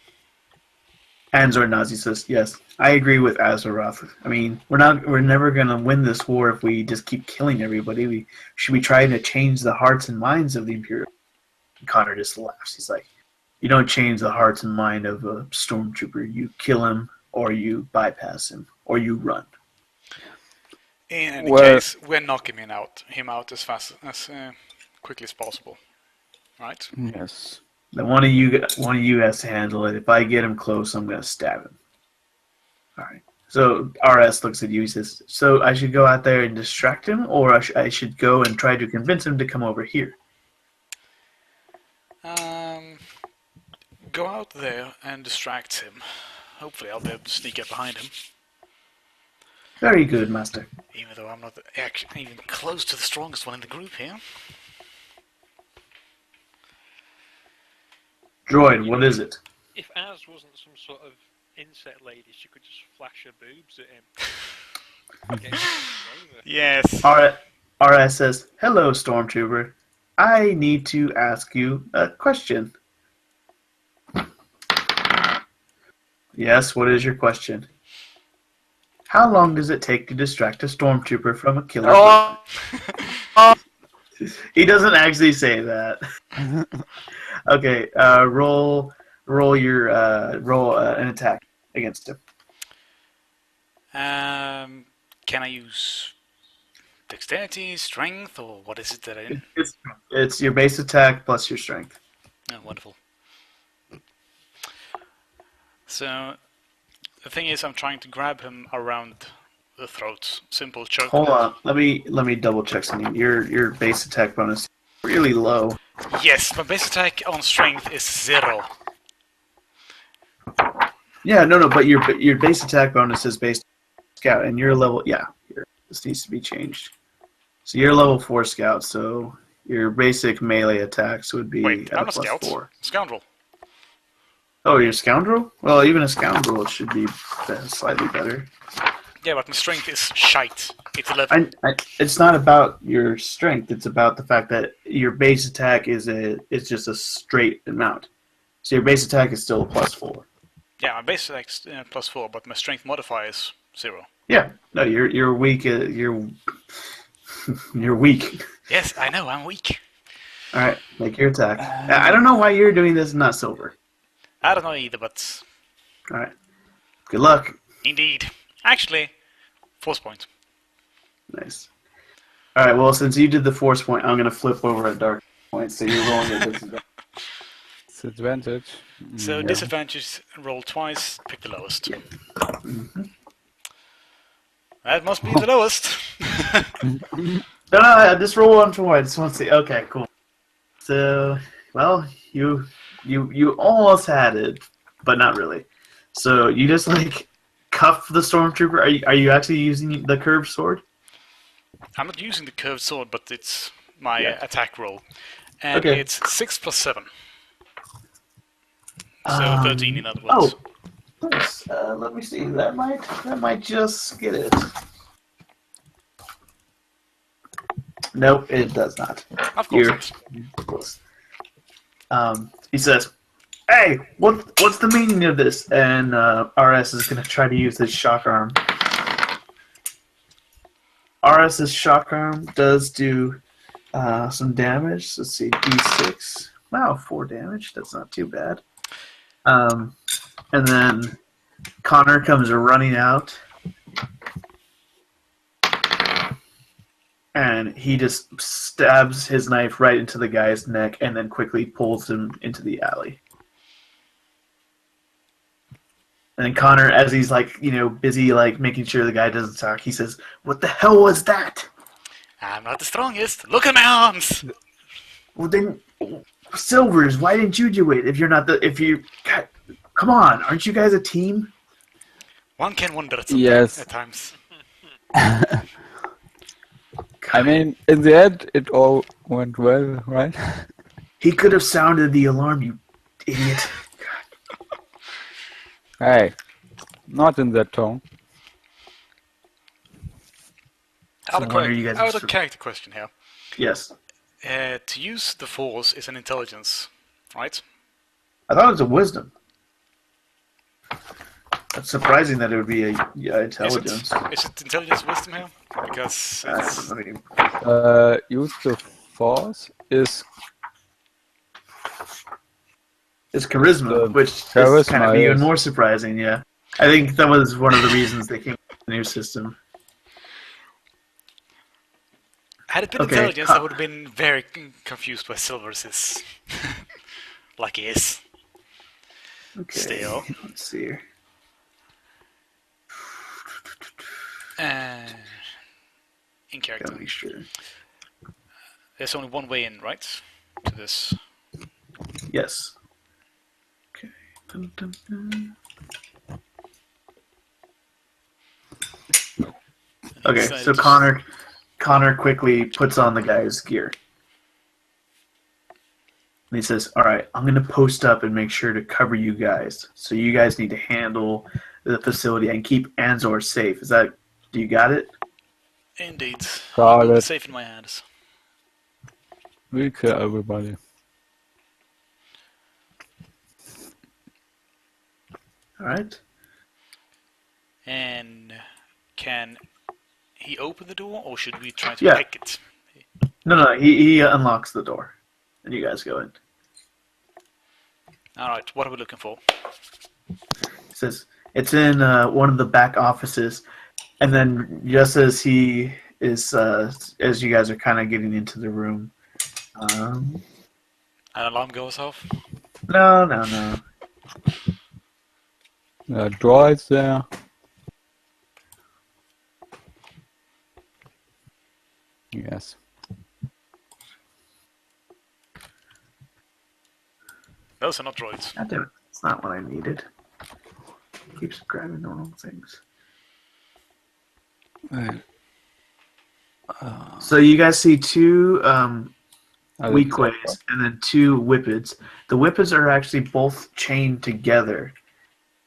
Anzor Nazi says, "Yes, I agree with Azeroth. I mean, we're never gonna win this war if we just keep killing everybody. We should be trying to change the hearts and minds of the Imperial." And Connor just laughs. He's like, "You don't change the hearts and mind of a stormtrooper. You kill him, or you bypass him, or you run." In any Well- case, we're knocking him out as fast as quickly as possible, right? Yes. Then one of you has to handle it. If I get him close, I'm gonna stab him. All right. So RS looks at you. He says, "So I should go out there and distract him, or I should go and try to convince him to come over here." Go out there and distract him. Hopefully I'll be able to sneak up behind him. Very good, master. Even though I'm not even close to the strongest one in the group here. Droid, what is it? If Az wasn't some sort of insect lady, she could just flash her boobs at him. Okay, over. Yes. RS says, "Hello, Stormtrooper. I need to ask you a question." Yes, what is your question? How long does it take to distract a Stormtrooper from a killer? He doesn't actually say that. Okay, roll an attack against him. Can I use dexterity, strength, or what is it that I... It's your base attack plus your strength. Oh, wonderful. So, the thing is, I'm trying to grab him around the throat. Simple choke. Hold on, let me double check something. Your base attack bonus is really low. Yes, my base attack on strength is 0. Yeah, no, but your base attack bonus is based on scout, and your level. Yeah, this needs to be changed. So you're level 4 scout, so your basic melee attacks would be Wait, at I'm a a plus scout. 4. Scoundrel. Oh, you're a scoundrel? Well, even a scoundrel should be slightly better. Yeah, but my strength is shite. It's 11. It's not about your strength. It's about the fact that your base attack is just a straight amount. So your base attack is still a plus 4. Yeah, my base attack is plus 4, but my strength modifier is 0. Yeah, no, you're weak. You're weak. Yes, I know, I'm weak. All right, make your attack. I don't know why you're doing this, and not Silver. I don't know either, but... All right, good luck. Indeed. Actually, force point. Nice. All right, well, since you did the force point, I'm gonna flip over a dark point, so you're rolling a disadvantage. Disadvantage. So disadvantage, roll twice, pick the lowest. Yeah. That must be the lowest. No, just roll one for one. I just want to see. Okay, cool. So, well, you almost had it, but not really. So you just like cuff the stormtrooper. Are you actually using the curved sword? I'm not using the curved sword, but it's my attack roll, and Okay. it's 6 plus 7. So 13 in other words. Oh, nice. Let me see. That might just get it. Nope, it does not. Of course. You're Not. close. He says, "Hey, what's the meaning of this?" And RS is going to try to use his shock arm. RS's shock arm does do some damage. Let's see, D6. Wow, 4 damage. That's not too bad. And then Connor comes running out. And he just stabs his knife right into the guy's neck and then quickly pulls him into the alley. And then Connor, as he's busy making sure the guy doesn't talk, he says, "What the hell was that?" I'm not the strongest. Look at my arms. Well then, Silvers, why didn't you do it? God, come on, aren't you guys a team? One can wonder at Yes. times. I mean, in the end, it all went well, right? He could have sounded the alarm, you idiot. Hey, not in that tone. Out No wonder you guys of are character question here. Yes. To use the Force is an intelligence, right? I thought it was a wisdom. It's surprising that it would be a intelligence. Is it intelligence wisdom here? Because it's... Use the force is It's charisma, which is charisma, kind of even yes. more surprising, yeah. I think that was one of the reasons they came up with the new system. Had it been Okay, intelligence, I would have been very confused by Silver's like he is. Okay, Still. let's see here. character. Gotta make sure. There's only one way in, right? To this. Yes. Okay. Dun, dun, dun. Okay, so Connor quickly puts on the guy's gear. And he says, "All right, I'm going to post up and make sure to cover you guys. So you guys need to handle the facility and keep Anzor safe. Do you got it?" Indeed. Got Will be it. safe in my hands. We kill everybody. All right. And can he open the door, or should we try to Yeah. pick it? No, he unlocks the door. And you guys go in. Alright, what are we looking for? He says, it's in one of the back offices. And then just as he is, as you guys are kind of getting into the room, An alarm goes off. no. Droids there. Yes. Those are not droids. God damn it, it's not what I needed. Keeps grabbing the wrong things. Right. So you guys see two I didn't weakways and then two whippets. The whippets are actually both chained together,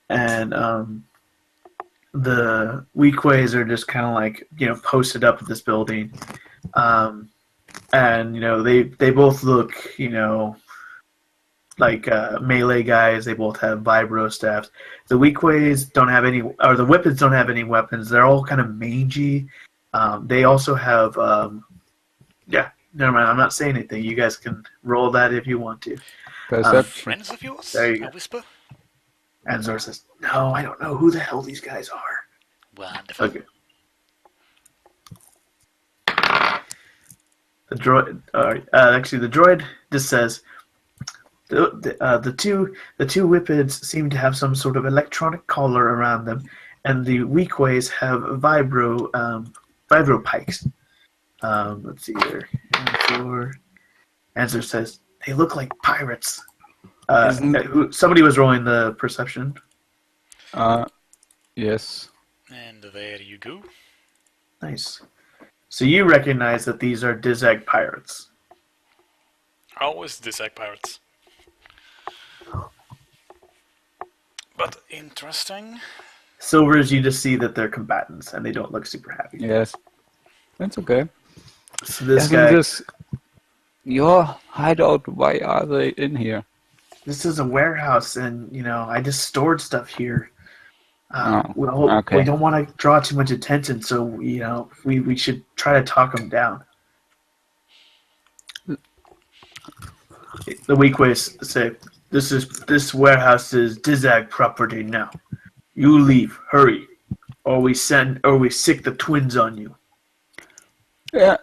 and the weakways are just kind of like posted up at this building, and they both look like melee guys. They both have vibro staffs. The weakways don't have any, or the whippets don't have any weapons. They're all kind of mangy. They also have never mind. I'm not saying anything. You guys can roll that if you want to. Perception. Friends of yours? There you go. I whisper. And Zor says, "No, I don't know who the hell these guys are." Wonderful. Okay. The droid, the droid just says, the two whippets seem to have some sort of electronic collar around them, and the weakways have vibro pikes. Let's see here. Answer says they look like pirates. Somebody was rolling the perception. Yes. And there you go. Nice. So you recognize that these are Dizag pirates. Always Dizag pirates. But interesting. Silvers, you just see that they're combatants and they don't look super happy. Yes. That's okay. So this Isn't guy, this your hideout? Why are they in here? this is a warehouse, and I just stored stuff here. We okay. don't want to draw too much attention, so we should try to talk them down. The weakways say, "This warehouse is Dizag property now. You leave, hurry, or we sick the twins on you." Yeah.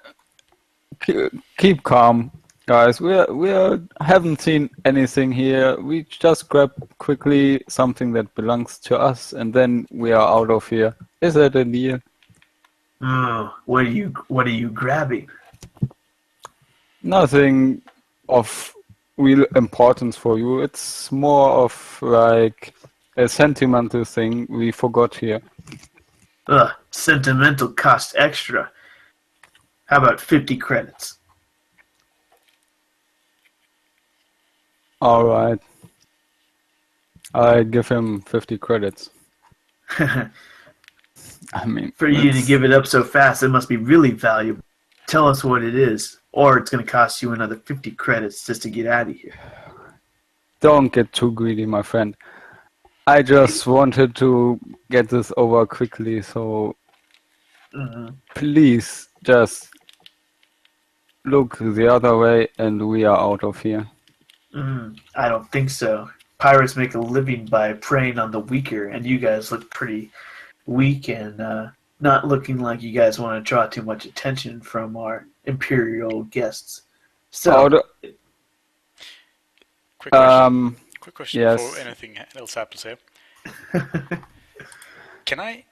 Keep calm, guys. We haven't seen anything here. We just grab quickly something that belongs to us, and then we are out of here. Is that a deal? Oh, what are you grabbing? Nothing of real importance for you. It's more of like a sentimental thing we forgot here. Sentimental cost extra. How about 50 credits? All right. I give him 50 credits. I mean, For you to give it up so fast, it must be really valuable. Tell us what it is, or it's going to cost you another 50 credits just to get out of here. Don't get too greedy, my friend. I just wanted to get this over quickly, so please just look the other way and we are out of here. I don't think so. Pirates make a living by preying on the weaker, and you guys look pretty weak and not looking like you guys want to draw too much attention from our imperial guests. So, Quick question. Quick question yes. before anything else happens here. Can I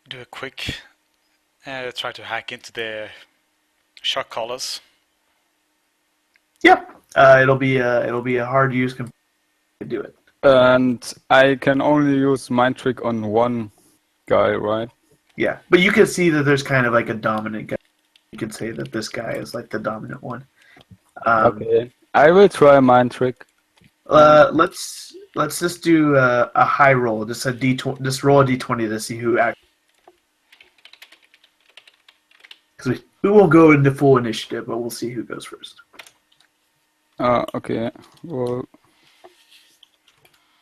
do a quick Try to hack into the shock collars. Yep. It'll be a hard use computer to do it. And I can only use mind trick on one guy, right? Yeah, but you can see that there's kind of like a dominant guy. You could say that this guy is like the dominant one. Okay. I will try mind trick. Let's just do a high roll. Just a d20. Just roll a d20 to see who actually. Because we won't go into full initiative, but we'll see who goes first. Okay. Well,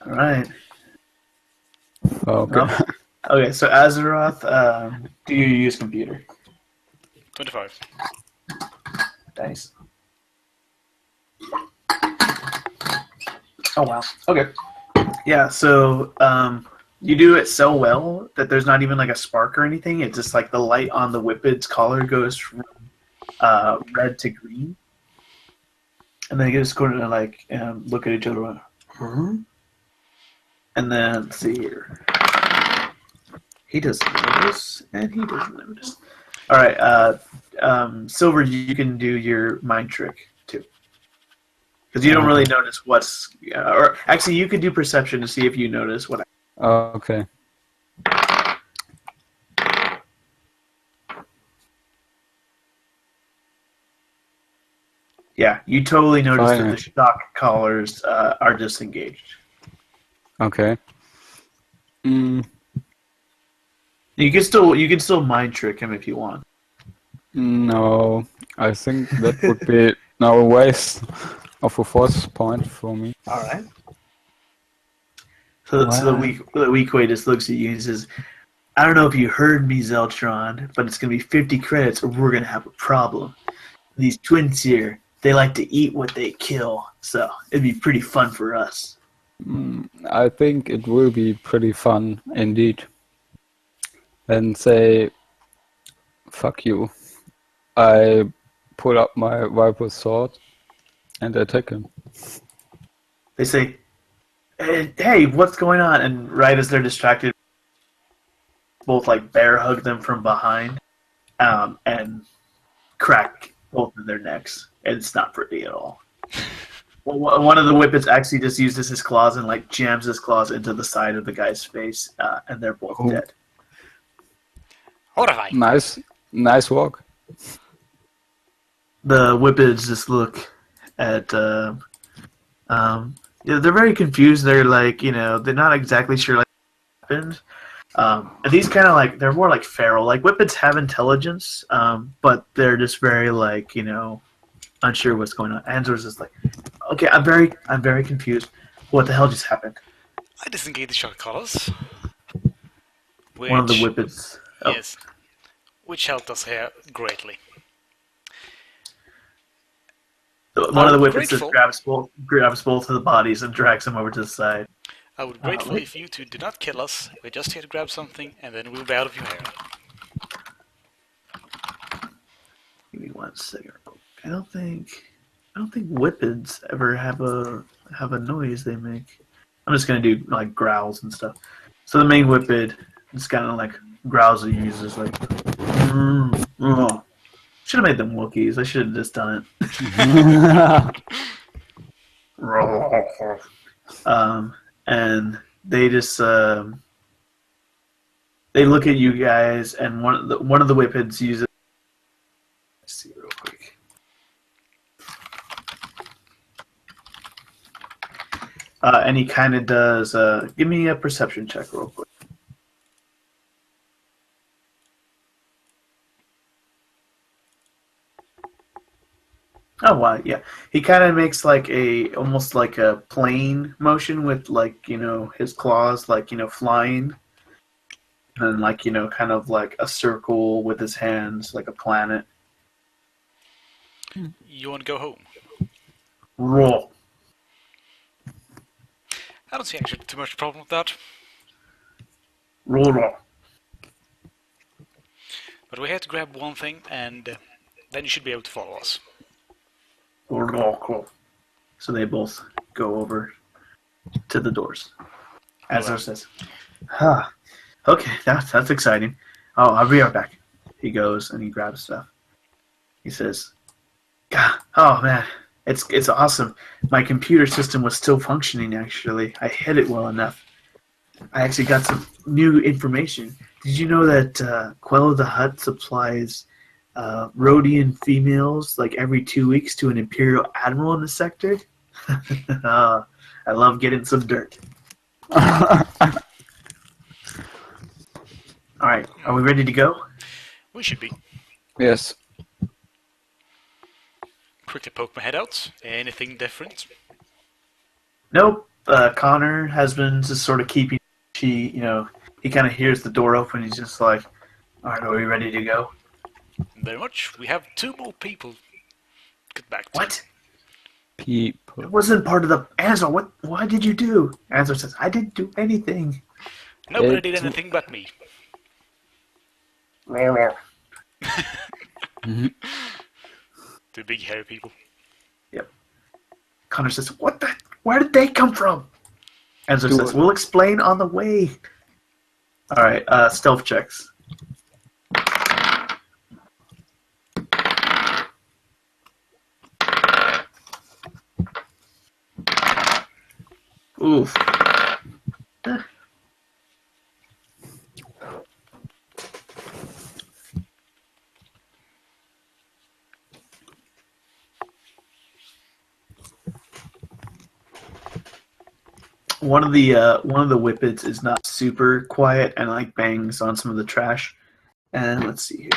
All right. okay. Oh. Okay, so Azeroth, do you use computer? 25. Nice. Oh wow. Okay. Yeah. So you do it so well that there's not even like a spark or anything. It's just like the light on the Whippet's collar goes from red to green, and then they just go to like look at each other. And, huh? And then let's see here. He doesn't notice, and he doesn't notice. All right, Silver, you can do your mind trick too, because you don't really notice what's. Or actually, you could do perception to see if you notice what. Okay. Yeah, you totally notice Fine. that the shock collars are disengaged. Okay. You can still mind trick him if you want. No, I think that would be now a waste of a force point for me. All right. So the weak way just looks at you and says, "I don't know if you heard me, Zeltron, but it's gonna be 50 credits, or we're gonna have a problem. These twins here, they like to eat what they kill, so it'd be pretty fun for us." I think it will be pretty fun indeed. And say, fuck you. I pull up my Viper's sword and attack him. They say, "Hey, what's going on?" And right as they're distracted, both like bear hug them from behind, and crack both of their necks. And it's not pretty at all. One of the Whippets actually just uses his claws and like jams his claws into the side of the guy's face, and they're both dead. Horrifying. Nice walk. The Whippets just look at. They're very confused. They're like, they're not exactly sure like what happened. And these kind of like they're more like feral. Like Whippets have intelligence, but they're just very like unsure what's going on. Anzor's just like, okay, I'm very confused. What the hell just happened? I disengage the shock collars. One of the Whippets. Oh. Yes. Which helped us here greatly. One of the Whippets just grabs both of the bodies and drags them over to the side. I would grateful if you two do not kill us. We're just here to grab something, and then we'll be out of your hair. Give me 1 second. I don't think Whippets ever have a noise they make. I'm just gonna do like growls and stuff. So the main Whippet just kind of like growls and uses like. Should have made them Wookiees. I should have just done it. And they just they look at you guys, and one of the Whippets uses. Let's see real quick. And he kind of does. Give me a perception check real quick. Oh wow, yeah. He kind of makes like almost like a plane motion with like his claws like flying, and like kind of like a circle with his hands like a planet. You want to go home? Roll. I don't see actually too much problem with that. Roll. But we have to grab one thing, and then you should be able to follow us. Cool. So they both go over to the doors. Azor says, okay, that's exciting. Oh, I'll be right back. he goes and he grabs stuff. He says, "God, oh man, it's awesome. My computer system was still functioning. Actually, I hid it well enough. I actually got some new information. Did you know that Quello the Hutt supplies Rhodian females like every 2 weeks to an Imperial admiral in the sector? I love getting some dirt." All right, are we ready to go? We should be. Yes. Quickly poke my head out. Anything different? Nope. Connor has been just sort of keeping. He kind of hears the door open. He's just like, "All right, are we ready to go?" Very much. We have 2 more people. Get back to. What? People. It wasn't part of the answer. What did you do? Answer says, "I didn't do anything." Nobody did anything but me. Mm-hmm. 2 big hairy people. Yep. Connor says, "What the? Where did they come from?" Answer says, "We'll explain on the way." All right. Stealth checks. Oof. One of the whippets is not super quiet and like bangs on some of the trash. And let's see here.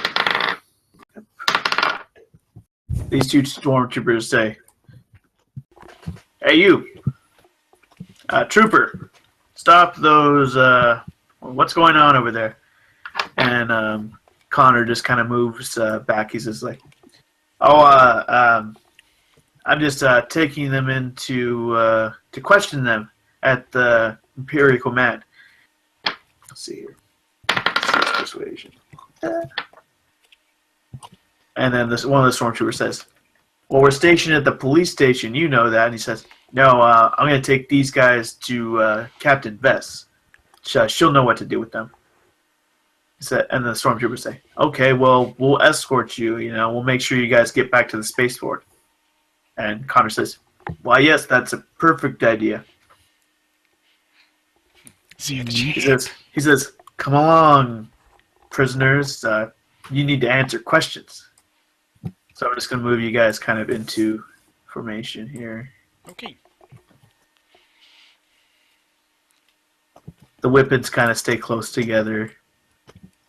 These 2 stormtroopers say, "Hey you, trooper, stop those. What's going on over there?" And Connor just kind of moves back. He's just like, "Oh, I'm just taking them in to question them at the Imperial Command." Let's see here. Persuasion. And then one of the stormtroopers says, "Well, we're stationed at the police station. You know that." And he says, "No, I'm going to take these guys to Captain Vess. She'll know what to do with them." And the stormtroopers say, "Okay, well, we'll escort you. We'll make sure you guys get back to the spaceport." And Connor says, "Why, yes, that's a perfect idea." See you at the He ship. says, "Come along, prisoners. You need to answer questions." So I'm just going to move you guys kind of into formation here. Okay. The whippets kind of stay close together,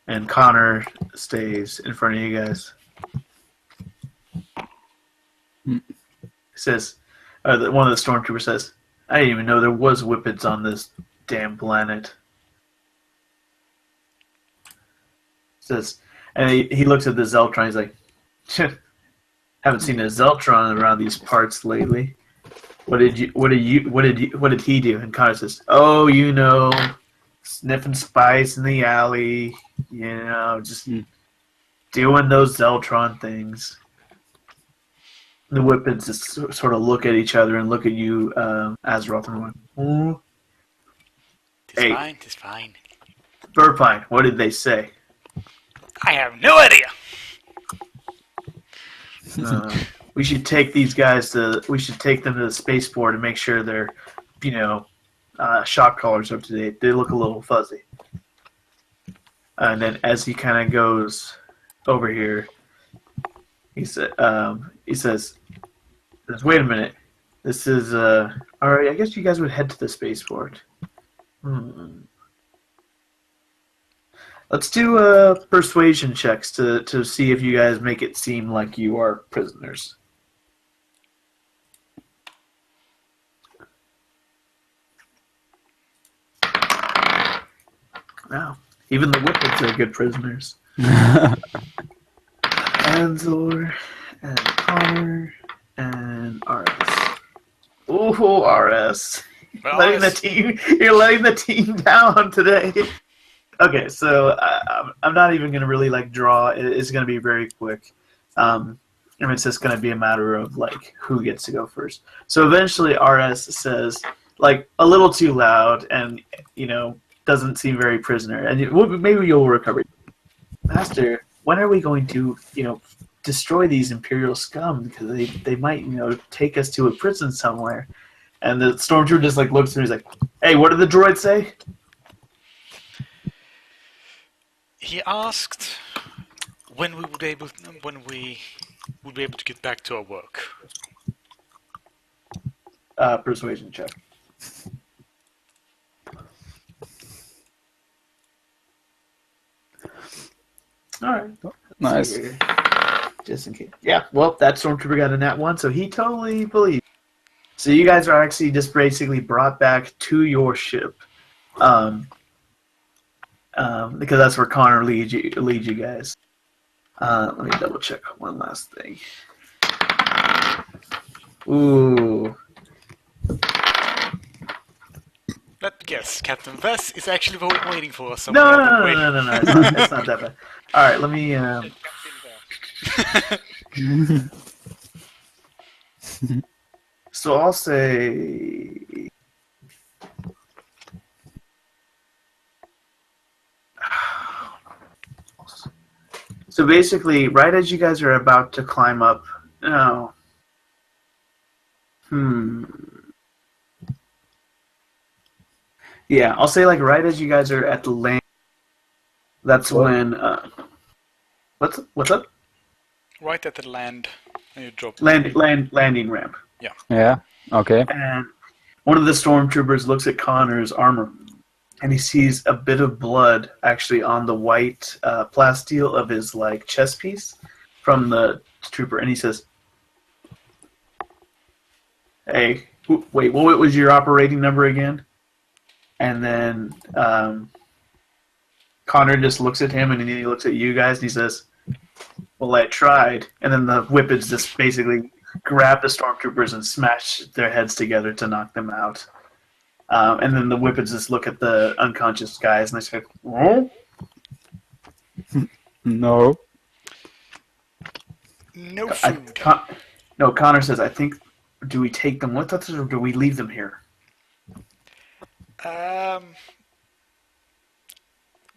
and Connor stays in front of you guys. He says, one of the stormtroopers says, "I didn't even know there was whippets on this damn planet." Says, and he looks at the Zeltron. He's like, "Haven't seen a Zeltron around these parts lately. What did he do?" And Connor says, "Oh, sniffing spice in the alley, just doing those Zeltron things." The whippets just sort of look at each other and look at you, Azeroth, and going, It's fine, it's fine. Burpine, what did they say? I have no idea. We should take these guys we should take them to the spaceport and make sure their, shock collars are up to date. They look a little fuzzy. And then as he kind of goes over here, he says, "Wait a minute. This is, all right, I guess you guys would head to the spaceport. Let's do persuasion checks to see if you guys make it seem like you are prisoners." Wow. Even the whippets are good prisoners. Anzor and Connor and RS. Ooh, RS. Well, You're letting the team down today. Okay, so I'm not even going to really draw. It's going to be very quick. And it's just going to be a matter of who gets to go first. So eventually RS says a little too loud and doesn't seem very prisoner. And maybe you'll recover. "Master, when are we going to, destroy these Imperial scum? Because they might, take us to a prison somewhere. And the stormtrooper just like looks at me, he's like, "Hey, what did the droid say?" He asked when we would be able to get back to our work. Persuasion check. All right. Nice. Just in case. Yeah, well, that stormtrooper got a nat 1, so he totally believes. So you guys are actually just basically brought back to your ship. Because that's where Connor leads you guys. Let me double check one last thing. Ooh. Let me guess, Captain Vess is actually waiting for us No, somewhere no, on the no, way. no, no, no, it's not that bad. All right, let me. So I'll say. So basically, right as you guys are about to climb up, oh, yeah, I'll say like right as you guys are at the land. That's when. What's up? Right at the land, and you drop. Landing ramp. Yeah. Okay. And one of the stormtroopers looks at Connor's armor, and he sees a bit of blood actually on the white plasteel of his like chest piece from the trooper, and he says, "Hey, wait, what was your operating number again?" And then Connor just looks at him, and then he looks at you guys, and he says, "Well, I tried." And then the Whippets just basically grab the stormtroopers and smash their heads together to knock them out. And then the Whippets just look at the unconscious guys, and they say, "Oh?" No. No food. No, Connor says, "I think, do we take them with us, or do we leave them here?"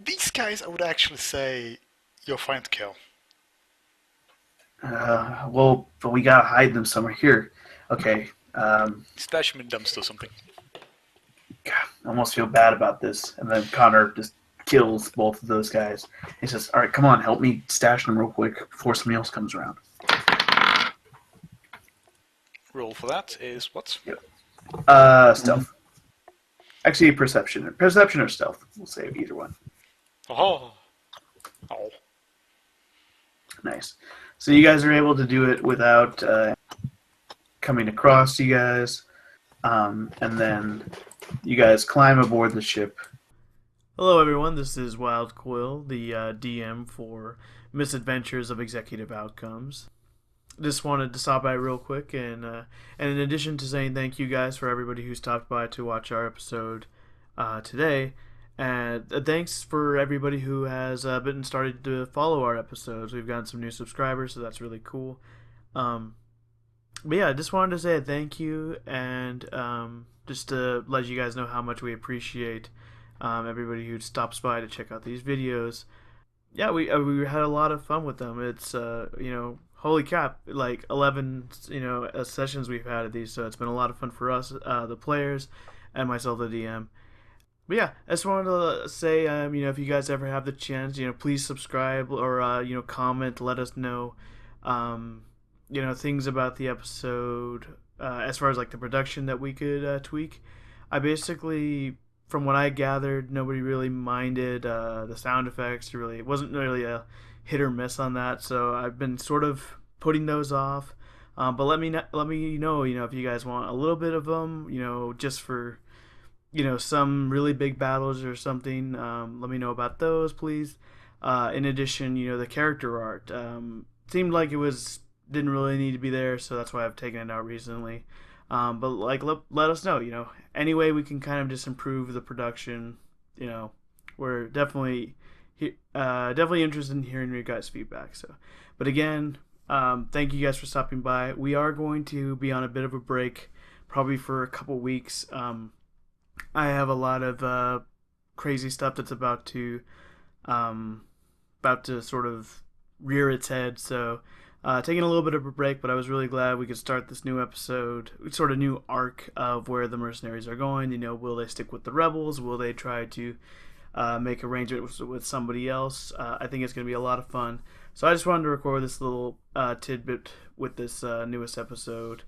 These guys, I would actually say, you're fine to kill. Well, but we gotta hide them somewhere here. Okay. Stash them in dumpster or something. God, I almost feel bad about this. And then Connor just kills both of those guys. He says, "All right, come on, help me stash them real quick before somebody else comes around." Roll for that is what? Stealth. Actually, perception or stealth. We'll say either one. Oh. Nice. So you guys are able to do it without coming across you guys, and then you guys climb aboard the ship. Hello, everyone. This is Wild Quill, the DM for Misadventures of Executive Outcomes. Just wanted to stop by real quick, and in addition to saying thank you guys for everybody who stopped by to watch our episode today, and thanks for everybody who has been started to follow our episodes. We've gotten some new subscribers, so that's really cool. But yeah, I just wanted to say a thank you, and just to let you guys know how much we appreciate everybody who stops by to check out these videos. Yeah, we had a lot of fun with them. It's holy crap, like 11 sessions we've had of these, so it's been a lot of fun for us, the players, and myself, the DM. But yeah, I just wanted to say, if you guys ever have the chance, please subscribe or comment, let us know, things about the episode, as far as like the production that we could tweak. I basically, from what I gathered, nobody really minded the sound effects. It wasn't really a hit or miss on that, so I've been sort of putting those off. But let me know, if you guys want a little bit of them, just for some really big battles or something. Let me know about those, please. In addition, the character art seemed like didn't really need to be there, so that's why I've taken it out recently. But like, let us know. Any way we can kind of just improve the production. We're definitely interested in hearing your guys' feedback. So, but again, thank you guys for stopping by. We are going to be on a bit of a break, probably for a couple weeks. I have a lot of crazy stuff that's about to sort of rear its head. So taking a little bit of a break, but I was really glad we could start this new episode, sort of new arc of where the mercenaries are going. Will they stick with the rebels? Will they try to make arrangements with somebody else? I think it's going to be a lot of fun. So I just wanted to record this little tidbit with this newest episode.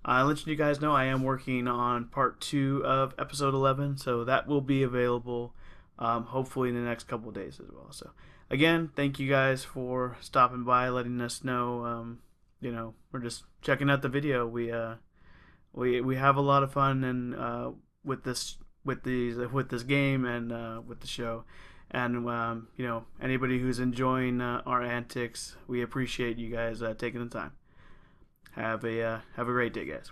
I'll let you guys know I am working on part 2 of episode 11, so that will be available hopefully in the next couple of days as well. So again, thank you guys for stopping by, letting us know. We're just checking out the video. We have a lot of fun and with this game and with the show. And anybody who's enjoying our antics, we appreciate you guys taking the time. Have a great day, guys.